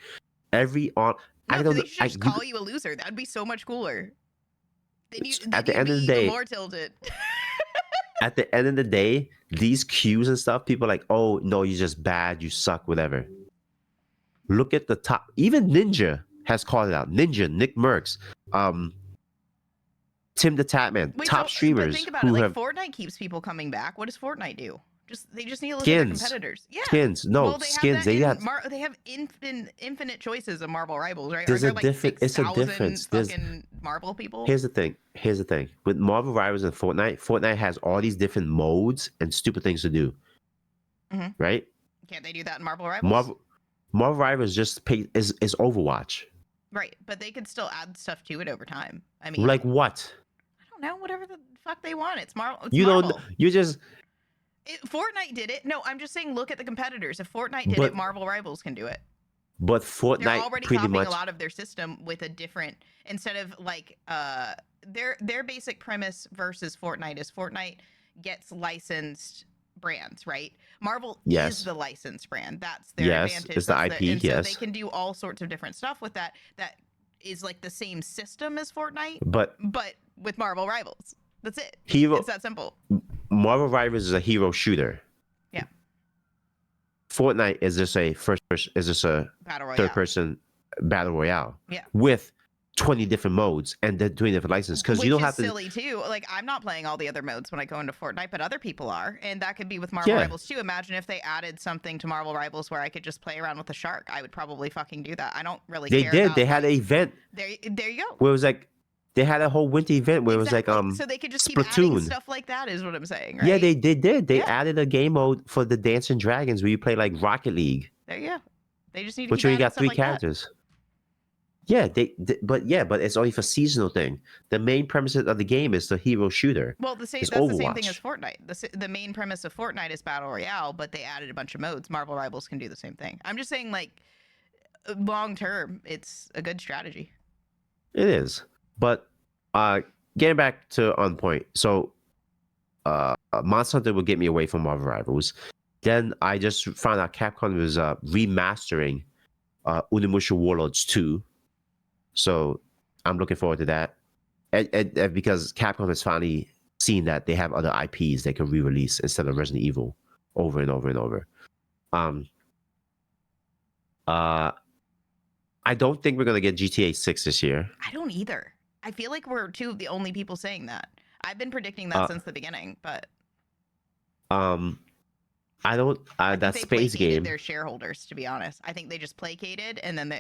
No, they should just you- call you a loser. That'd be so much cooler. Then At the end of the day- more tilted. At the end of the day, these queues and stuff, people are like, oh no, you're just bad, you suck, whatever. Look at the top. Even Ninja has called it out. Ninja, Nick Merckx, Tim the Tatman, Wait, top so but streamers think about it. who Like have Fortnite keeps people coming back. What does Fortnite do? They just need to look at their skins. competitors. Yeah. Skins. No, Well, they skins. have that they have infinite choices of Marvel Rivals, right? There's Aren't a there like different. It's a 6,000 difference. fucking Marvel people? Here's the thing. Here's the thing. With Marvel Rivals and Fortnite, Fortnite has all these different modes and stupid things to do. Mhm. Right? Can't they do that in Marvel Rivals? Marvel Rivals is Overwatch. Right, but they could still add stuff to it over time. I mean, Like what? I don't know, whatever the fuck they want. It's Marvel. It's You Marvel. don't. You just. Fortnite did it. No, I'm just saying, look at the competitors. If Fortnite did But- it, Marvel Rivals can do it. But They're Fortnite already pretty copying much. a lot of their system with a different, instead of like their basic premise versus Fortnite is Fortnite gets licensed brands, right? Marvel Yes. is the licensed brand. That's their Yes, advantage. it's the That's IP, and so they yes. can do all sorts of different stuff with that. That is like the same system as Fortnite, But but with Marvel Rivals. That's it. Hero It's that simple. Marvel Rivals is a hero shooter. Yeah. Fortnite is just a Battle Royale. third person battle royale. Yeah. With 20 different modes and they're doing different licenses because you don't have to. Silly too. Like I'm not playing all the other modes when I go into Fortnite, but other people are, and that could be with Marvel Yeah. Rivals too. Imagine if they added something to Marvel Rivals where I could just play around with the shark. I would probably fucking do that. I don't really. They care did. About, They had an like, event there you go. where it was like they had a whole winter event where Exactly. it was like so they could just keep adding Splatoon. stuff like that. Is what I'm saying. Right? Yeah, they did. They Yeah. added a game mode for the Dancing Dragons where you play like Rocket League, There you go. They just need to which keep where you adding got stuff three like that. characters. Yeah, but it's only for seasonal thing. The main premise of the game is the hero shooter. Well, that's It's the same thing Overwatch. as Fortnite. The main premise of Fortnite is Battle Royale, but they added a bunch of modes. Marvel Rivals can do the same thing. I'm just saying, like, long term, it's a good strategy. It is. But getting back to on point. So Monster Hunter would get me away from Marvel Rivals. Then I just found out Capcom was remastering Unimusha Warlords 2. So I'm looking forward to that. And because Capcom has finally seen that they have other IPs they can re-release instead of Resident Evil over and over and over. I don't think we're gonna get GTA 6 this year. I don't either. I feel like we're two of the only people saying that. I've been predicting that since the beginning, but I don't. I That think they space placated game. their shareholders, to be honest. I think they just placated, and then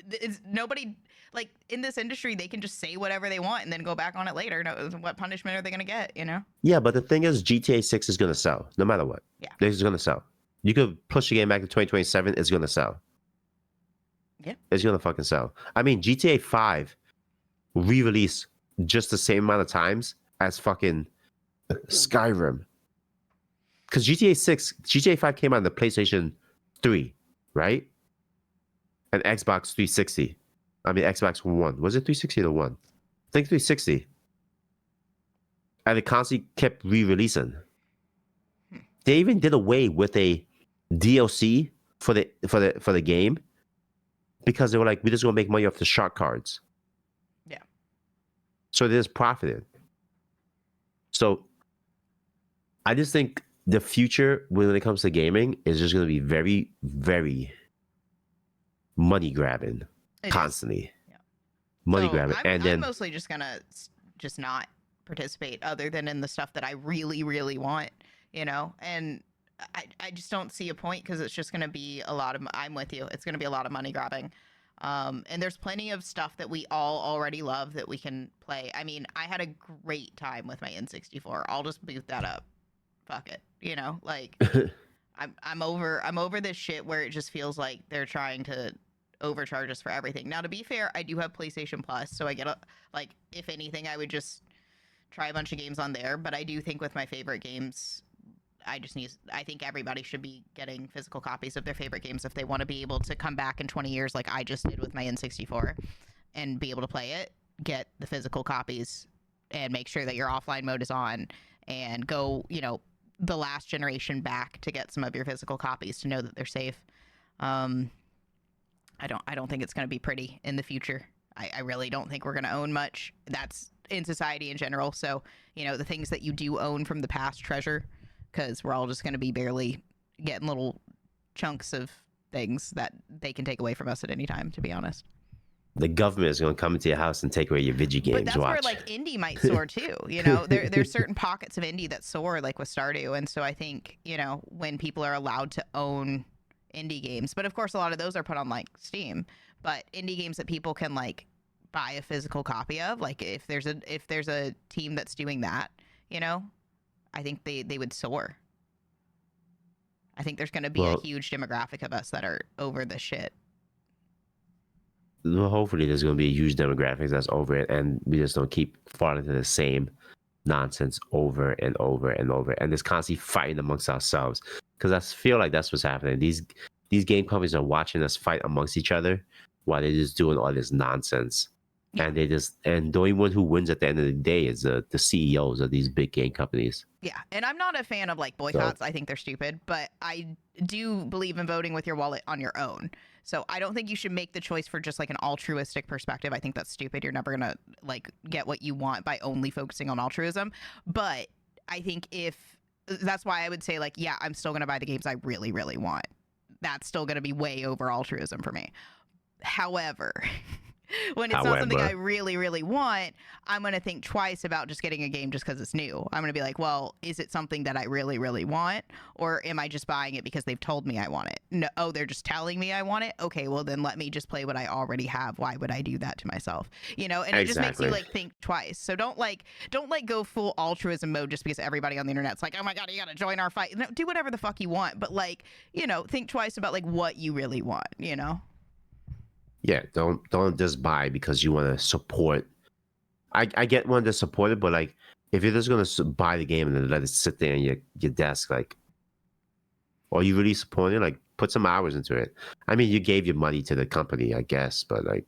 it's nobody like in this industry. They can just say whatever they want and then go back on it later. No, what punishment are they gonna get? You know? Yeah, but the thing is, GTA 6 is gonna sell no matter what. Yeah. It's gonna sell. You could push the game back to 2027. It's gonna sell. Yeah. It's gonna fucking sell. I mean, GTA 5 re-released just the same amount of times as fucking Skyrim. Because GTA 5 came out on the PlayStation 3, right? And Xbox 360. I mean, Xbox One. Was it 360 or 1? I think 360. And it constantly kept re-releasing. They even did away with a DLC for the game because they were like, we're just gonna make money off the shark cards. Yeah. So they just profited. So I just think the future when it comes to gaming is just gonna be very, very money grabbing constantly. Yeah. Money grabbing. And then I'm mostly just gonna just not participate other than in the stuff that I really, really want, you know? And I just don't see a point because it's just going to be a lot of, I'm with you. It's going to be a lot of money grabbing. And there's plenty of stuff that we all already love that we can play. I mean, I had a great time with my N64. I'll just boot that up. Fuck it. You know, like I'm over this shit where it just feels like they're trying to overcharge us for everything. Now, to be fair, I do have PlayStation Plus, so I get like, if anything, I would just try a bunch of games on there. But I do think with my favorite games, I think everybody should be getting physical copies of their favorite games if they want to be able to come back in 20 years like I just did with my N64 and be able to play it. Get the physical copies and make sure that your offline mode is on and go, you know, the last generation back to get some of your physical copies to know that they're safe. I don't think it's going to be pretty in the future. I really don't think we're going to own much. That's in society in general. So, the things that you do own from the past, treasure, because we're all just going to be barely getting little chunks of things that they can take away from us at any time, to be honest. The government is going to come into your house and take away your video games. But that's where like indie might soar too. There's certain pockets of indie that soar, like with Stardew, and so I think when people are allowed to own indie games, but of course a lot of those are put on like Steam. But indie games that people can like buy a physical copy of, like if there's a team that's doing that, I think they would soar. I think there's going to be a huge demographic of us that are over the shit. Well, hopefully there's going to be a huge demographic that's over it, and we just don't keep falling into the same nonsense over and over and over, and just constantly fighting amongst ourselves. Because I feel like that's what's happening. These game companies are watching us fight amongst each other while they're just doing all this nonsense. Yeah. And the only one who wins at the end of the day is the CEOs of these big game companies. Yeah, and I'm not a fan of like boycotts. I think they're stupid, but I do believe in voting with your wallet on your own. So I don't think you should make the choice for just like an altruistic perspective. I think that's stupid. You're never gonna like get what you want by only focusing on altruism. But I think that's why I would say like, yeah, I'm still gonna buy the games I really, really want. That's still gonna be way over altruism for me. However, when it's not something I really, really want, I'm going to think twice about just getting a game just because it's new. I'm going to be like, well, is it something that I really, really want? Or am I just buying it because they've told me I want it? No, they're just telling me I want it? Okay, well, then let me just play what I already have. Why would I do that to myself? And it just makes you like think twice. So don't go full altruism mode just because everybody on the internet's like, oh my God, you got to join our fight. No, do whatever the fuck you want. But like, think twice about like what you really want, Yeah, don't just buy because you want to support. I get one to support it, but like if you're just gonna buy the game and then let it sit there in your desk, like, are you really supporting it? Like, put some hours into it. I mean, you gave your money to the company, I guess, but like,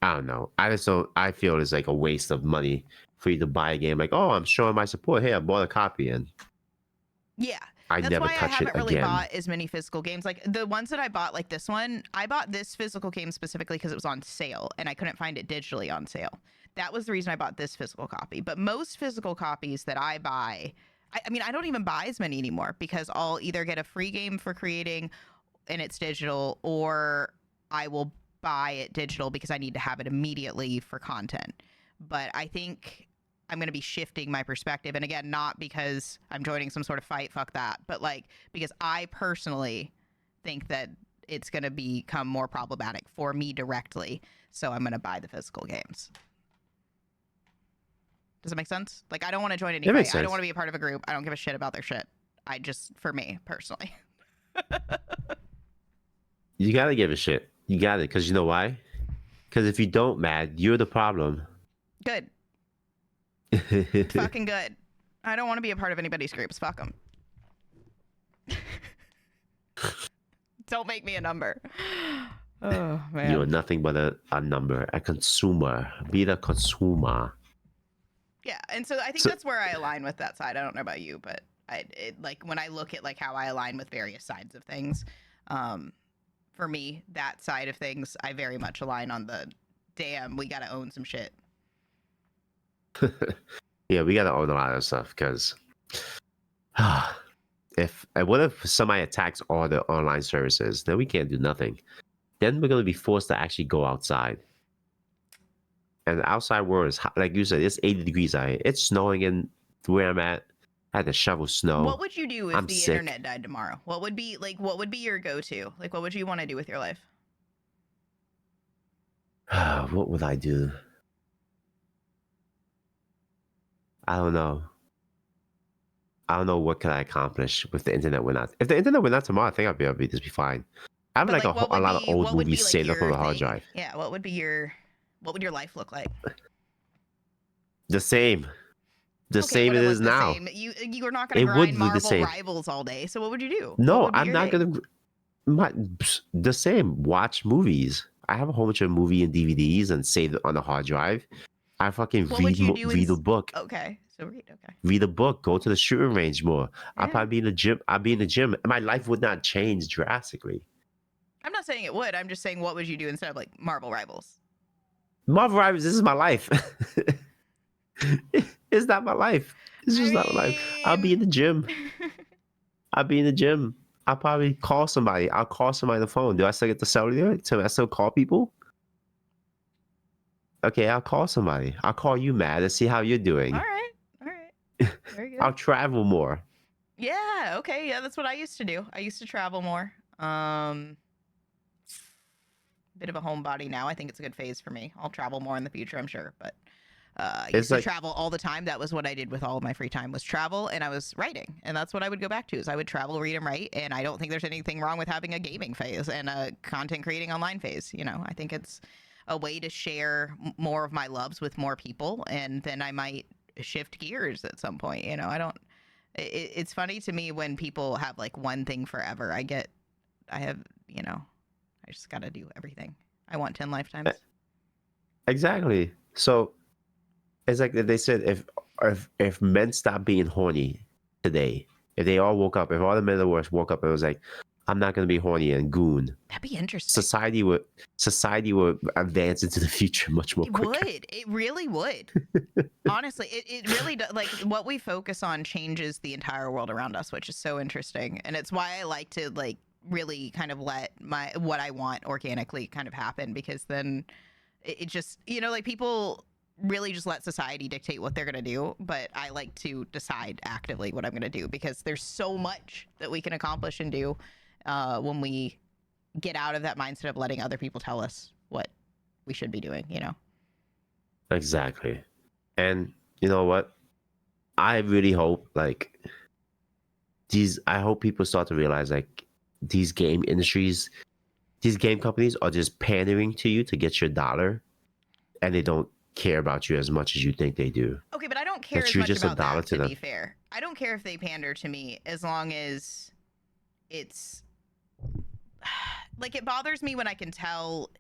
I don't know. I just don't. I feel it's like a waste of money for you to buy a game. Like, oh, I'm showing my support. Hey, I bought a copy and. Yeah. That's never why I haven't really bought as many physical games. Like the ones that I bought, like this one, I bought this physical game specifically because it was on sale and I couldn't find it digitally on sale. That was the reason I bought this physical copy. But most physical copies that I buy, I mean, I don't even buy as many anymore because I'll either get a free game for creating and it's digital, or I will buy it digital because I need to have it immediately for content. But I think I'm going to be shifting my perspective. And again, not because I'm joining some sort of fight, fuck that, but like because I personally think that it's going to become more problematic for me directly. So I'm going to buy the physical games. Does it make sense? Like, I don't want to join any fight. I don't want to be a part of a group. I don't give a shit about their shit. For me personally. You got to give a shit. You got it. Because you know why? Because if you don't, Mad, you're the problem. Good. Fucking good. I don't want to be a part of anybody's groups. Fuck them. Don't make me a number. Oh, man. You're nothing but a number, a consumer. Be the consumer. Yeah, and so I think that's where I align with that side. I don't know about you, but like when I look at like how I align with various sides of things, for me, that side of things, I very much align on the damn, we got to own some shit. Yeah, we gotta own a lot of stuff because what if somebody attacks all the online services? Then we can't do nothing. Then we're gonna be forced to actually go outside. And the outside world is hot. Like you said, it's 80 degrees out here. It's snowing in where I'm at. I had to shovel snow. What would you do if the internet died tomorrow? What would be your go-to? Like, what would you want to do with your life? What would I do? I don't know. I don't know what can I accomplish with the internet went out. If the internet went out tomorrow, I think I'd be able to just be fine. I have like a lot of old movies saved up on the hard drive. Yeah, what would your life look like? The same. The same it is now. You are not going to grind Marvel Rivals all day. So what would you do? No, I'm not going to. The same. Watch movies. I have a whole bunch of movie and DVDs and saved it on the hard drive. I fucking read a book. Okay. So read. Okay. Read a book. Go to the shooting range more. Yeah. I'll probably be in the gym. I'll be in the gym. My life would not change drastically. I'm not saying it would. I'm just saying, what would you do instead of like Marvel Rivals? Marvel Rivals, this is my life. It's not my life. It's just not my life. I'll be in the gym. I'll be in the gym. I'll probably call somebody. I'll call somebody on the phone. Do I still get the cellular? Do I still call people? Okay, I'll call somebody. I'll call you, Matt, and see how you're doing. All right. Very good. I'll travel more. Yeah, okay. Yeah, that's what I used to do. I used to travel more. Bit of a homebody now. I think it's a good phase for me. I'll travel more in the future, I'm sure. But I used to travel all the time. That was what I did with all of my free time, was travel, and I was writing. And that's what I would go back to, is I would travel, read, and write. And I don't think there's anything wrong with having a gaming phase and a content creating online phase. You know, I think it's a way to share more of my loves with more people, and then I might shift gears at some point. You know, I don't. It's funny to me when people have like one thing forever. I have, you know, I just got to do everything. I want 10 lifetimes. Exactly. So it's like they said, if men stop being horny today, if they all woke up, if all the men in the world woke up and was like, I'm not going to be horny and goon, that'd be interesting. Society would advance into the future much more quicker. It really would. Honestly, it really does. Like, what we focus on changes the entire world around us, which is so interesting. And it's why I like to like really kind of let what I want organically kind of happen, because then it just, you know, like people really just let society dictate what they're going to do, but I like to decide actively what I'm going to do, because there's so much that we can accomplish and do when we get out of that mindset of letting other people tell us what we should be doing, you know? Exactly. And you know what? I really hope I hope people start to realize like these game industries, these game companies are just pandering to you to get your dollar, and they don't care about you as much as you think they do. Okay, but I don't care as much about that, to be fair. I don't care if they pander to me, as long as it's like, it bothers me when I can tell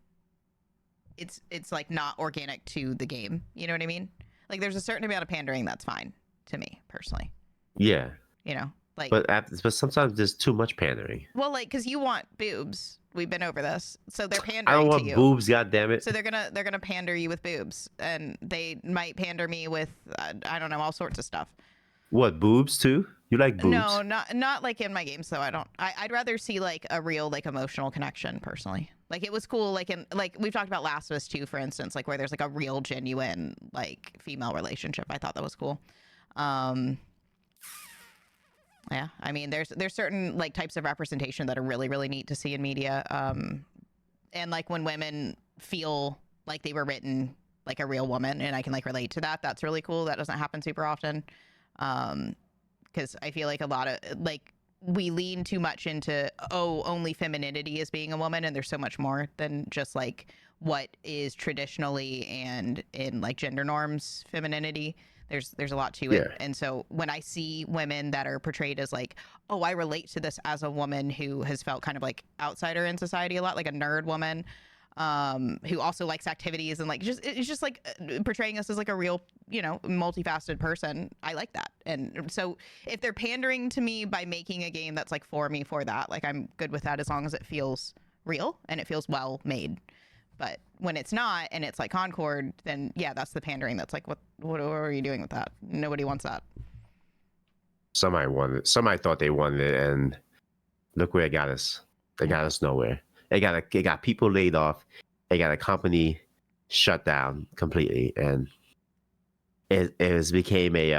it's like not organic to the game. You know what I mean? Like, there's a certain amount of pandering that's fine to me personally. Yeah. You know, like, but sometimes there's too much pandering. Well, like, because you want boobs. We've been over this, so they're pandering. I don't want to you. boobs, goddammit. So they're gonna pander you with boobs, and they might pander me with I don't know, all sorts of stuff. What, boobs too? You like boobs? No, not like in my games though. I'd rather see like a real like emotional connection personally. Like, it was cool, like in, like we've talked about Last of Us 2, for instance, like where there's like a real genuine like female relationship. I thought that was cool. Yeah, I mean, there's certain like types of representation that are really, really neat to see in media. And like when women feel like they were written like a real woman, and I can like relate to that. That's really cool. That doesn't happen super often. Because I feel like a lot of like we lean too much into, oh, only femininity is being a woman, and there's so much more than just like what is traditionally and in like gender norms femininity. There's a lot to it. And so when I see women that are portrayed as like, oh, I relate to this as a woman who has felt kind of like outsider in society a lot, like a nerd woman, who also likes activities and like it's just like portraying us as like a real, you know, multifaceted person. I like that. And so if they're pandering to me by making a game that's like for me for that, like I'm good with that, as long as it feels real and it feels well made. But when it's not, and it's like Concord, then yeah, that's the pandering. That's like, what are you doing with that? Nobody wants that. Somebody wanted it. Somebody thought they wanted it, and look where it got us. They got us nowhere. It got people laid off. It got a company shut down completely, and it has became a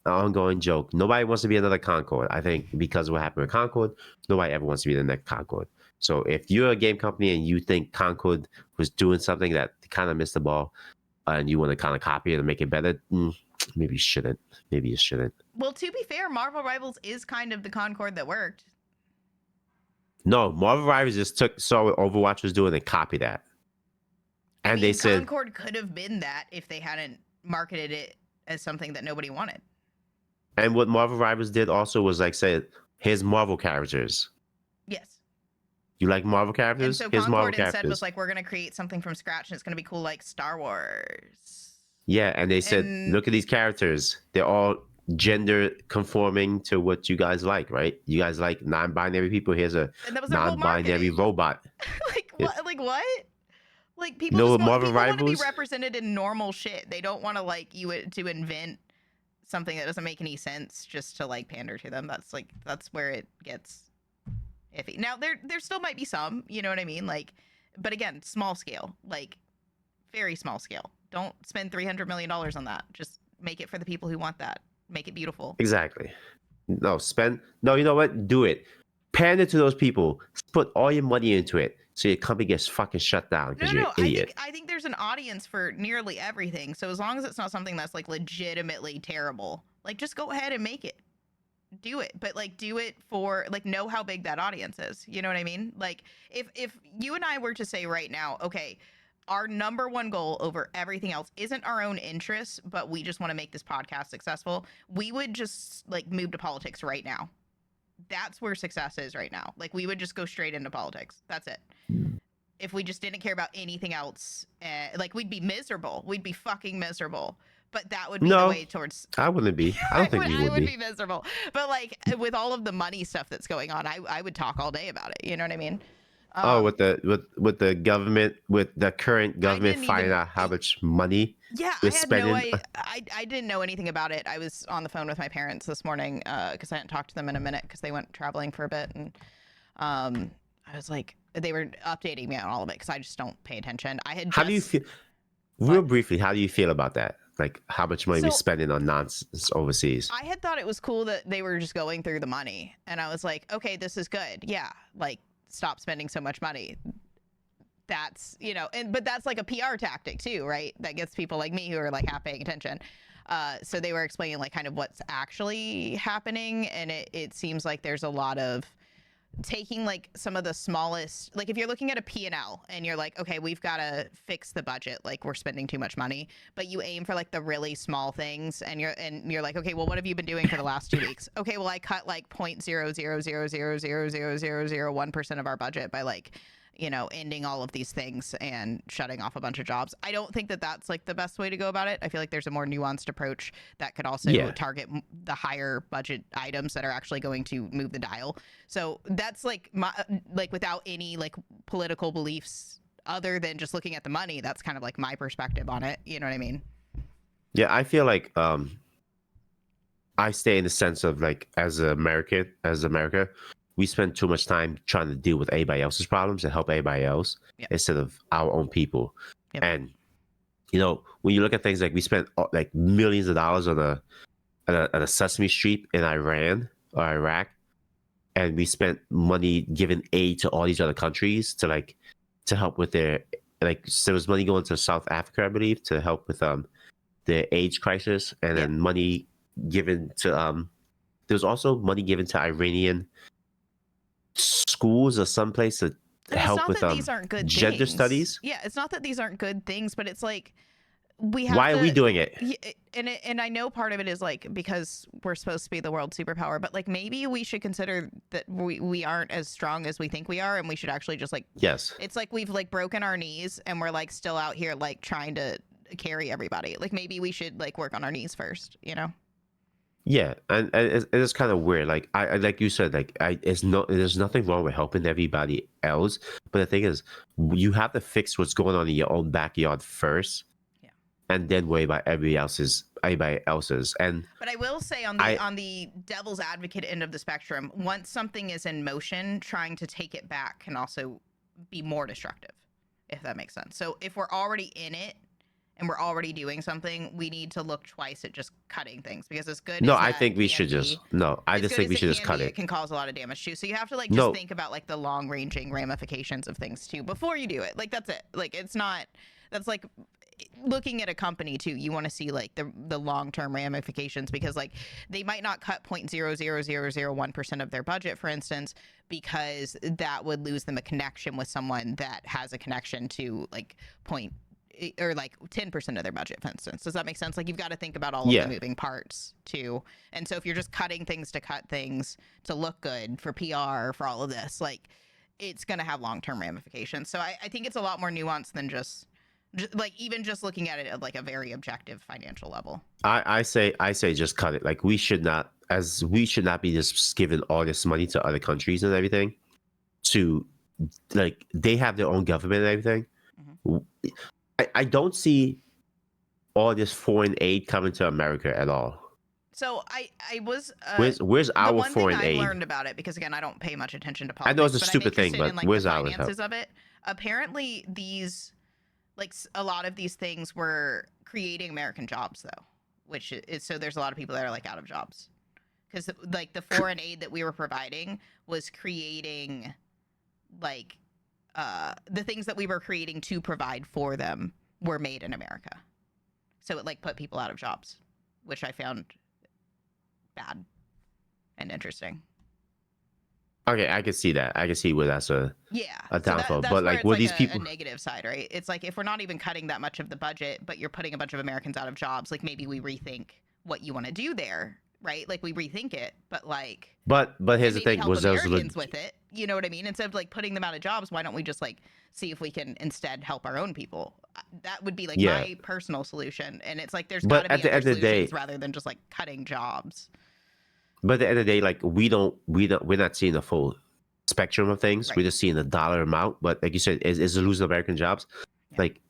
an ongoing joke. Nobody wants to be another Concord. I think because of what happened with Concord, nobody ever wants to be the next Concord. So if you're a game company and you think Concord was doing something that kind of missed the ball, and you want to kind of copy it and make it better, maybe you shouldn't. Maybe you shouldn't. Well, to be fair, Marvel Rivals is kind of the Concord that worked. No, Marvel Rivals just saw what Overwatch was doing and copied that. And I mean, they said Concord could have been that if they hadn't marketed it as something that nobody wanted. And what Marvel Rivals did also was like say, here's Marvel characters. Yes. You like Marvel characters? And so Concord instead was like, we're going to create something from scratch, and it's going to be cool like Star Wars. Yeah, and they said, look at these characters. They're all gender conforming to what you guys like, right? You guys like non-binary people. Here's a non-binary robot. Like what? Like what? Like You know what Marvel people want to be Rivals? represented in normal shit. They don't want to like to invent something that doesn't make any sense just to like pander to them. That's where it gets iffy. Now there still might be some, you know what I mean? Like, but again, small scale, like very small scale. Don't spend $300 million on that. Just make it for the people who want that. Make it beautiful. Exactly. No, spend. No, you know what? Do it. Pander to those people. Put all your money into it, so your company gets fucking shut down because you're an idiot. I think there's an audience for nearly everything. So as long as it's not something that's like legitimately terrible, like just go ahead and make it. Do it, but like do it for like know how big that audience is. You know what I mean? Like if you and I were to say right now, okay, our number one goal over everything else isn't our own interests, but we just want to make this podcast successful, we would just like move to politics right now. That's where success is right now. Like we would just go straight into politics. That's it. If we just didn't care about anything else, like we'd be miserable. We'd be fucking miserable. But that would be the way towards. I wouldn't be. I don't think we would be. I would be miserable. But like with all of the money stuff that's going on, I would talk all day about it. You know what I mean? With the government, with the current government finding out how much money we're spending. I didn't know anything about it. I was on the phone with my parents this morning because I hadn't talked to them in a minute because they went traveling for a bit, and I was like, they were updating me on all of it because I just don't pay attention. How do you feel? Real briefly, how do you feel about that? Like how much money we're spending on nonsense overseas? I had thought it was cool that they were just going through the money, and I was like, okay, this is good. Yeah, like stop spending so much money. That's, you know, but that's like a PR tactic too, right? That gets people like me who are like half paying attention. So they were explaining like kind of what's actually happening, and it seems like there's a lot of taking like some of the smallest, like if you're looking at a P&L and you're like, okay, we've got to fix the budget, like we're spending too much money, but you aim for like the really small things, and you're like, okay, well, what have you been doing for the last 2 weeks? Okay, well, I cut like 0.000000001% of our budget by like, you know, ending all of these things and shutting off a bunch of jobs. I don't think that that's like the best way to go about it. I feel like there's a more nuanced approach that could also target the higher budget items that are actually going to move the dial. So that's like like without any like political beliefs other than just looking at the money. That's kind of like my perspective on it. You know what I mean? Yeah, I feel like I stay in the sense of like as America, we spend too much time trying to deal with everybody else's problems and help everybody else instead of our own people. And you know, when you look at things like we spent like millions of dollars on a Sesame Street in Iran or Iraq, and we spent money giving aid to all these other countries to help with their, like, so there was money going to South Africa, I believe, to help with the AIDS crisis, and then money given to there was also money given to Iranian schools or someplace to help with these aren't good gender things. studies. Yeah, it's not that these aren't good things, but it's like we have why are we doing it? And I know part of it is like because we're supposed to be the world superpower, but like maybe we should consider that we aren't as strong as we think we are, and we should actually just like, it's like we've like broken our knees and we're like still out here like trying to carry everybody. Like maybe we should like work on our knees first, you know? Yeah, and it's kind of weird. Like I like you said, like there's nothing wrong with helping everybody else, but the thing is, you have to fix what's going on in your own backyard first, and then worry about everybody else's. And but I will say on the devil's advocate end of the spectrum, once something is in motion, trying to take it back can also be more destructive, if that makes sense. So if we're already in it and we're already doing something, we need to look twice at just cutting things, because it's good. No, I think we should just I just think we should just cut it. It can cause a lot of damage too. So you have to like just think about like the long-ranging ramifications of things too before you do it. Like that's it. Like it's not. That's like looking at a company too. You want to see like the long-term ramifications, because like they might not cut 0.00001% of their budget, for instance, because that would lose them a connection with someone that has a connection to like or like 10% of their budget, for instance. Does that make sense? Like you've got to think about all of the moving parts too. And so if you're just cutting things to cut things to look good for PR, for all of this, like it's going to have long-term ramifications. So I think it's a lot more nuanced than just like even just looking at it at like a very objective financial level. I say just cut it. Like we should not be just giving all this money to other countries and everything to, like, they have their own government and everything. I don't see all this foreign aid coming to America at all. So I was Where's the our one thing foreign I've aid? learned about it, because again I don't pay much attention to I know it's politics, a but I'm stupid thing, interested in but like the where's ours? finances of it. Apparently these a lot of these things were creating American jobs though, which is so there's a lot of people that are like out of jobs because like the foreign aid that we were providing was creating like the things that we were creating to provide for them were made in America. So it like put people out of jobs, which I found bad and interesting. Okay, I can see that. I can see where that's a So downfall. that's But where like, it's were like these a people? negative side, right? It's like if we're not even cutting that much of the budget, but you're putting a bunch of Americans out of jobs, like maybe we rethink what you want to do there, right? Like we rethink it, but like But here's the maybe thing: help was those Americans with it. You know what I mean? Instead of like putting them out of jobs, why don't we just like see if we can instead help our own people? That would be like Yeah. my personal solution. And it's like there's But got to at be the other end of the day- solutions rather than just like cutting jobs. But at the end of the day, like we're not seeing the full spectrum of things. Right. We're just seeing the dollar amount. But like you said, is it losing American jobs? Yeah. Like,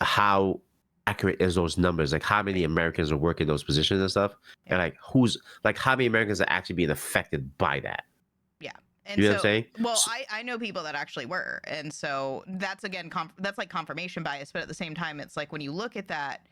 how accurate is those numbers? Like, how many Americans are working those positions and stuff? Yeah. And like how many Americans are actually being affected by that? Yeah. And You know so, what I'm saying? well, I know people that actually were. And so that's, again, that's like confirmation bias. But at the same time, it's like when you look at that,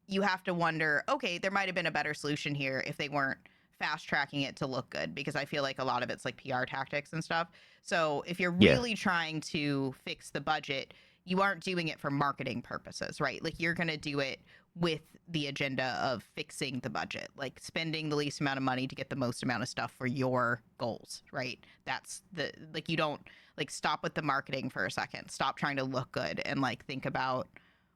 you have to wonder, okay, there might have been a better solution here if they weren't fast tracking it to look good, because I feel like a lot of it's like PR tactics and stuff. So if you're Yeah. really trying to fix the budget, you aren't doing it for marketing purposes, right? Like you're going to do it with the agenda of fixing the budget, like spending the least amount of money to get the most amount of stuff for your goals, right? That's the, like, you don't like stop with the marketing for a second, stop trying to look good and like think about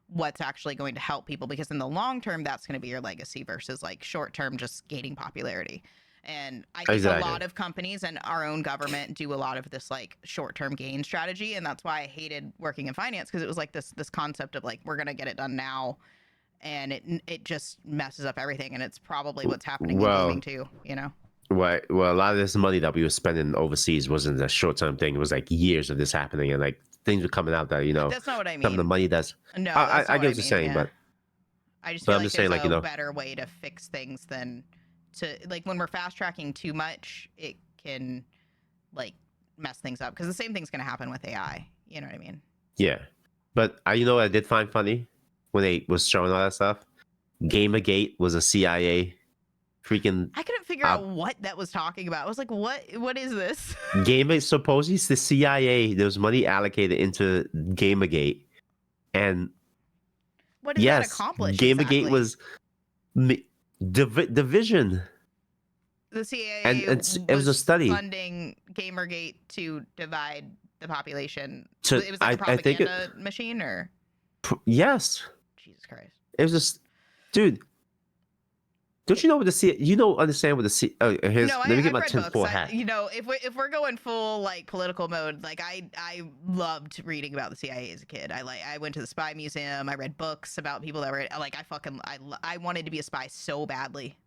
what's actually going to help people, because in the long term that's going to be your legacy versus like short term just gaining popularity. And I think a lot of companies and our own government do a lot of this like short-term gain strategy, and that's why I hated working in finance, because it was like this concept of like we're going to get it done now, and it just messes up everything. And it's probably what's happening in gaming too, you know. Well, a lot of this money that we were spending overseas wasn't a short-term thing. It was like years of this happening, and like things were coming out that, you know, that's not what I mean. some of the money that's no, I that's not get what you're mean, saying, yeah. but I just but feel I'm like just saying, there's like, you know, better way to fix things than to like when we're fast tracking too much, it can like mess things up, because the same thing's going to happen with AI. You know what I mean? Yeah. But you know what I did find funny when they was showing all that stuff? Gamergate was a CIA freaking I couldn't figure out what that was talking about. I was like, what is this? Gamer, supposedly it's the CIA. There was money allocated into Gamergate, and what did that accomplish? Gamergate exactly? Was division. The CIA and it was a study funding Gamergate to divide the population. So it was like a propaganda machine, or yes. Jesus Christ! It was just, dude. Don't you know what the CIA? You don't understand what the CIA. Let me get my tinfoil hat. You know, if we're going full like political mode, like I loved reading about the CIA as a kid. I went to the spy museum. I read books about people that were like I wanted to be a spy so badly.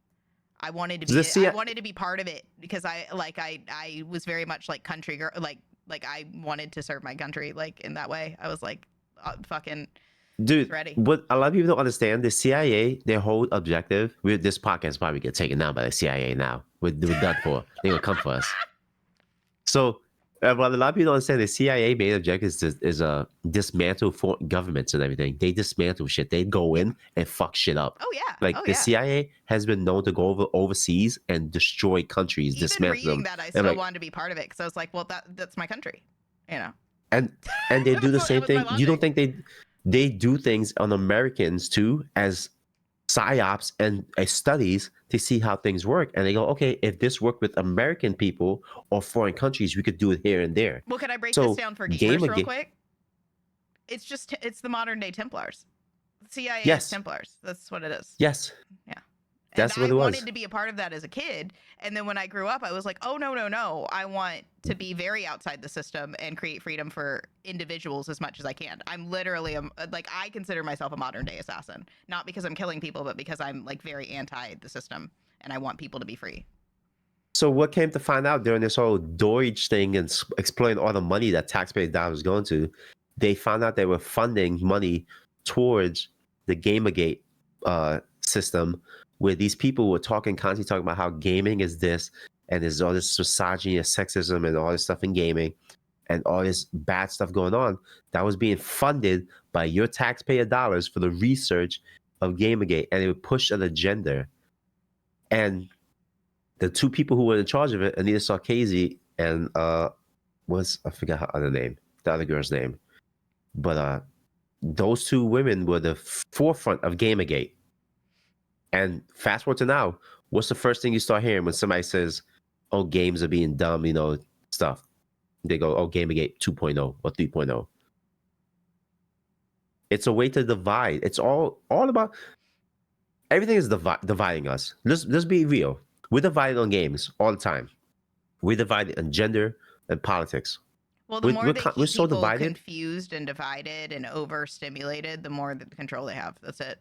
I wanted to be part of it, because I was very much like country girl, like I wanted to serve my country, like in that way. I was like fucking. Dude, ready. What a lot of people don't understand, the CIA, their whole objective, this podcast probably get taken down by the CIA now. We're done for. They're going to come for us. So, what a lot of people don't understand, the CIA main objective is dismantle foreign governments and everything. They dismantle shit. They go in and fuck shit up. Oh, yeah. Like, the CIA has been known to go overseas and destroy countries, Even dismantle reading them. that, I still wanted to be part of it, because I was like, well, that's my country, you know. And they do the same thing. You don't think they do things on Americans too, as psyops and studies to see how things work, and they go, okay, if this worked with American people or foreign countries, we could do it here and there. Well, can I break this down for gamers real quick? It's the modern day Templars. CIA is Templars. That's what it is. Yes. Yeah. That's what it was. I wanted to be a part of that as a kid. And then when I grew up, I was like, oh, no. I want to be very outside the system and create freedom for individuals as much as I can. I'm literally, I consider myself a modern day assassin. Not because I'm killing people, but because I'm like very anti the system and I want people to be free. So what came to find out during this whole Deutsch thing and exploiting all the money that taxpayer dollars going to, they found out they were funding money towards the Gamergate system, where these people were constantly talking about how gaming is this, and there's all this misogyny and sexism and all this stuff in gaming, and all this bad stuff going on that was being funded by your taxpayer dollars for the research of Gamergate, and it would push an agenda. And the two people who were in charge of it, Anita Sarkeesian and I forgot her other name, the other girl's name, but those two women were the forefront of Gamergate. And fast forward to now, what's the first thing you start hearing when somebody says, "Oh, games are being dumb," stuff? They go, "Oh, Gamergate 2.0 or 3.0." It's a way to divide. It's all about everything is dividing us. Let's be real. We're divided on games all the time. We're divided on gender and politics. Well, the more they keep we're so people divided. confused and divided and overstimulated, the more the control they have. That's it.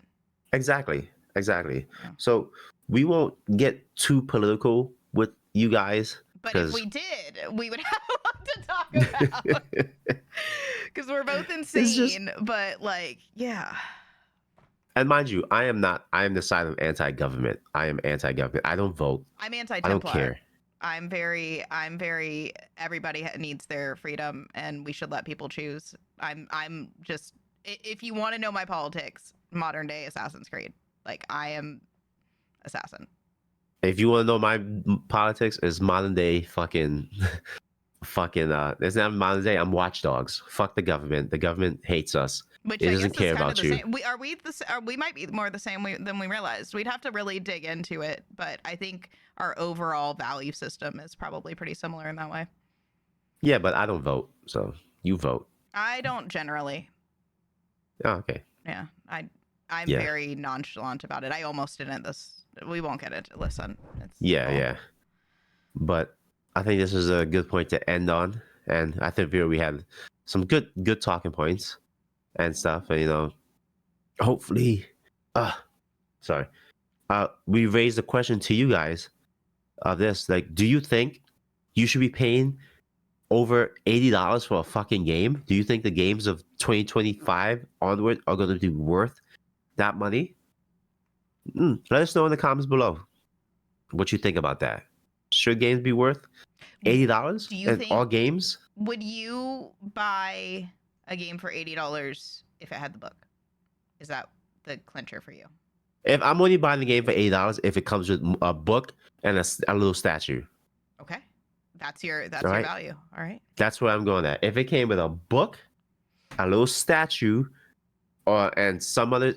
Exactly. Yeah. So we won't get too political with you guys. But if we did, we would have a lot to talk about. Because we're both insane, but like, yeah. And mind you, I am the side of anti-government. I am anti-government. I don't vote. I'm anti-Templar. I don't care. I'm very, everybody needs their freedom and we should let people choose. I'm just, if you want to know my politics, modern day Assassin's Creed. Like, I am Assassin. If you want to know my politics, is modern day fucking, it's not modern day. I'm Watchdogs. Fuck the government. The government hates us. Which it doesn't care about you. We might be more the same than we realized. We'd have to really dig into it, but I think our overall value system is probably pretty similar in that way. Yeah, but I don't vote, so you vote. I don't generally. Oh, okay. Yeah, I'm very nonchalant about it. I almost didn't. We won't get it. Listen. Yeah. But I think this is a good point to end on, and I think we had some good talking points and stuff, and hopefully, we raised a question to you guys of this, like, do you think you should be paying over $80 for a fucking game? Do you think the games of 2025 onward are going to be worth that money? Let us know in the comments below what you think about that. Should games be worth $80? Do you think all games? Would you buy a game for $80 if it had the book? Is that the clincher for you? If I'm only buying the game for $80 if it comes with a book and a little statue. Okay. That's your value. All right. That's where I'm going at. If it came with a book, a little statue, and some other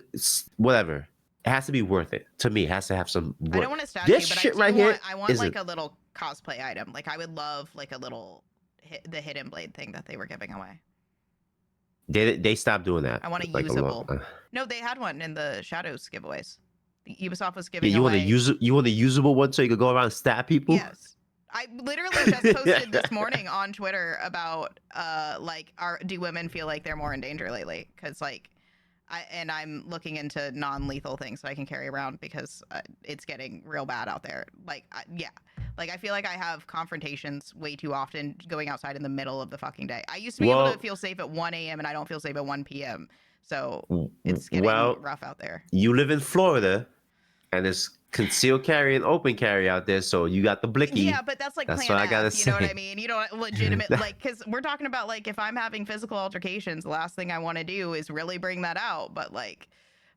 whatever, it has to be worth it. To me, it has to have some worth. I don't want a statue, this but shit right here. I want like a little cosplay item. Like, I would love like a little the hidden blade thing that they were giving away. They stopped doing that. I want a usable. No, they had one in the Shadows giveaways. Ubisoft was giving you away. You want a usable one so you could go around and stab people? Yes. I literally just posted this morning on Twitter about do women feel like they're more in danger lately? Because I'm looking into non-lethal things that I can carry around because it's getting real bad out there. I feel like I have confrontations way too often going outside in the middle of the fucking day. I used to be able to feel safe at 1 a.m. and I don't feel safe at 1 p.m. So it's getting rough out there. You live in Florida, and there's concealed carry and open carry out there, so you got the blicky. Yeah, but that's like Plan what F, I gotta say. You know what I mean? You don't legitimate because we're talking about if I'm having physical altercations, the last thing I want to do is really bring that out. But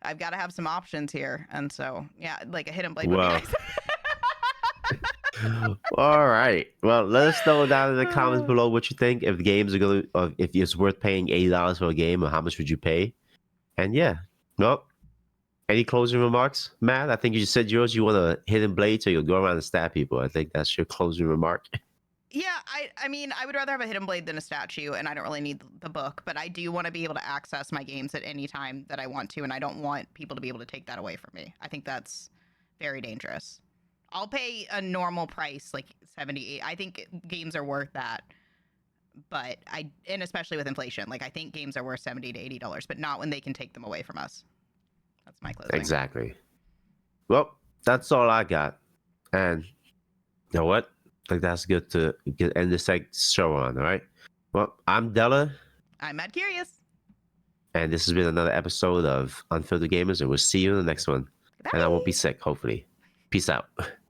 I've got to have some options here, and so yeah, a hidden blade would be nice. All right. Well, let us know down in the comments below what you think. If the games are going to, if it's worth paying $80 for a game, or how much would you pay? And yeah, well, any closing remarks, Matt? I think you just said yours. You want a hidden blade so you'll go around and stab people. I think that's your closing remark. Yeah, I mean, I would rather have a hidden blade than a statue, and I don't really need the book, but I do want to be able to access my games at any time that I want to, and I don't want people to be able to take that away from me. I think that's very dangerous. I'll pay a normal price, like $78. I think games are worth that, but and especially with inflation, I think games are worth $70 to $80, but not when they can take them away from us. That's my closing. Exactly. Well, that's all I got, and you know what? I think that's good to end this show on. All right. Well, I'm Della. I'm Madcurious. And this has been another episode of Unfiltered Gamers, and we'll see you in the next one. And I won't be sick, hopefully. Peace out.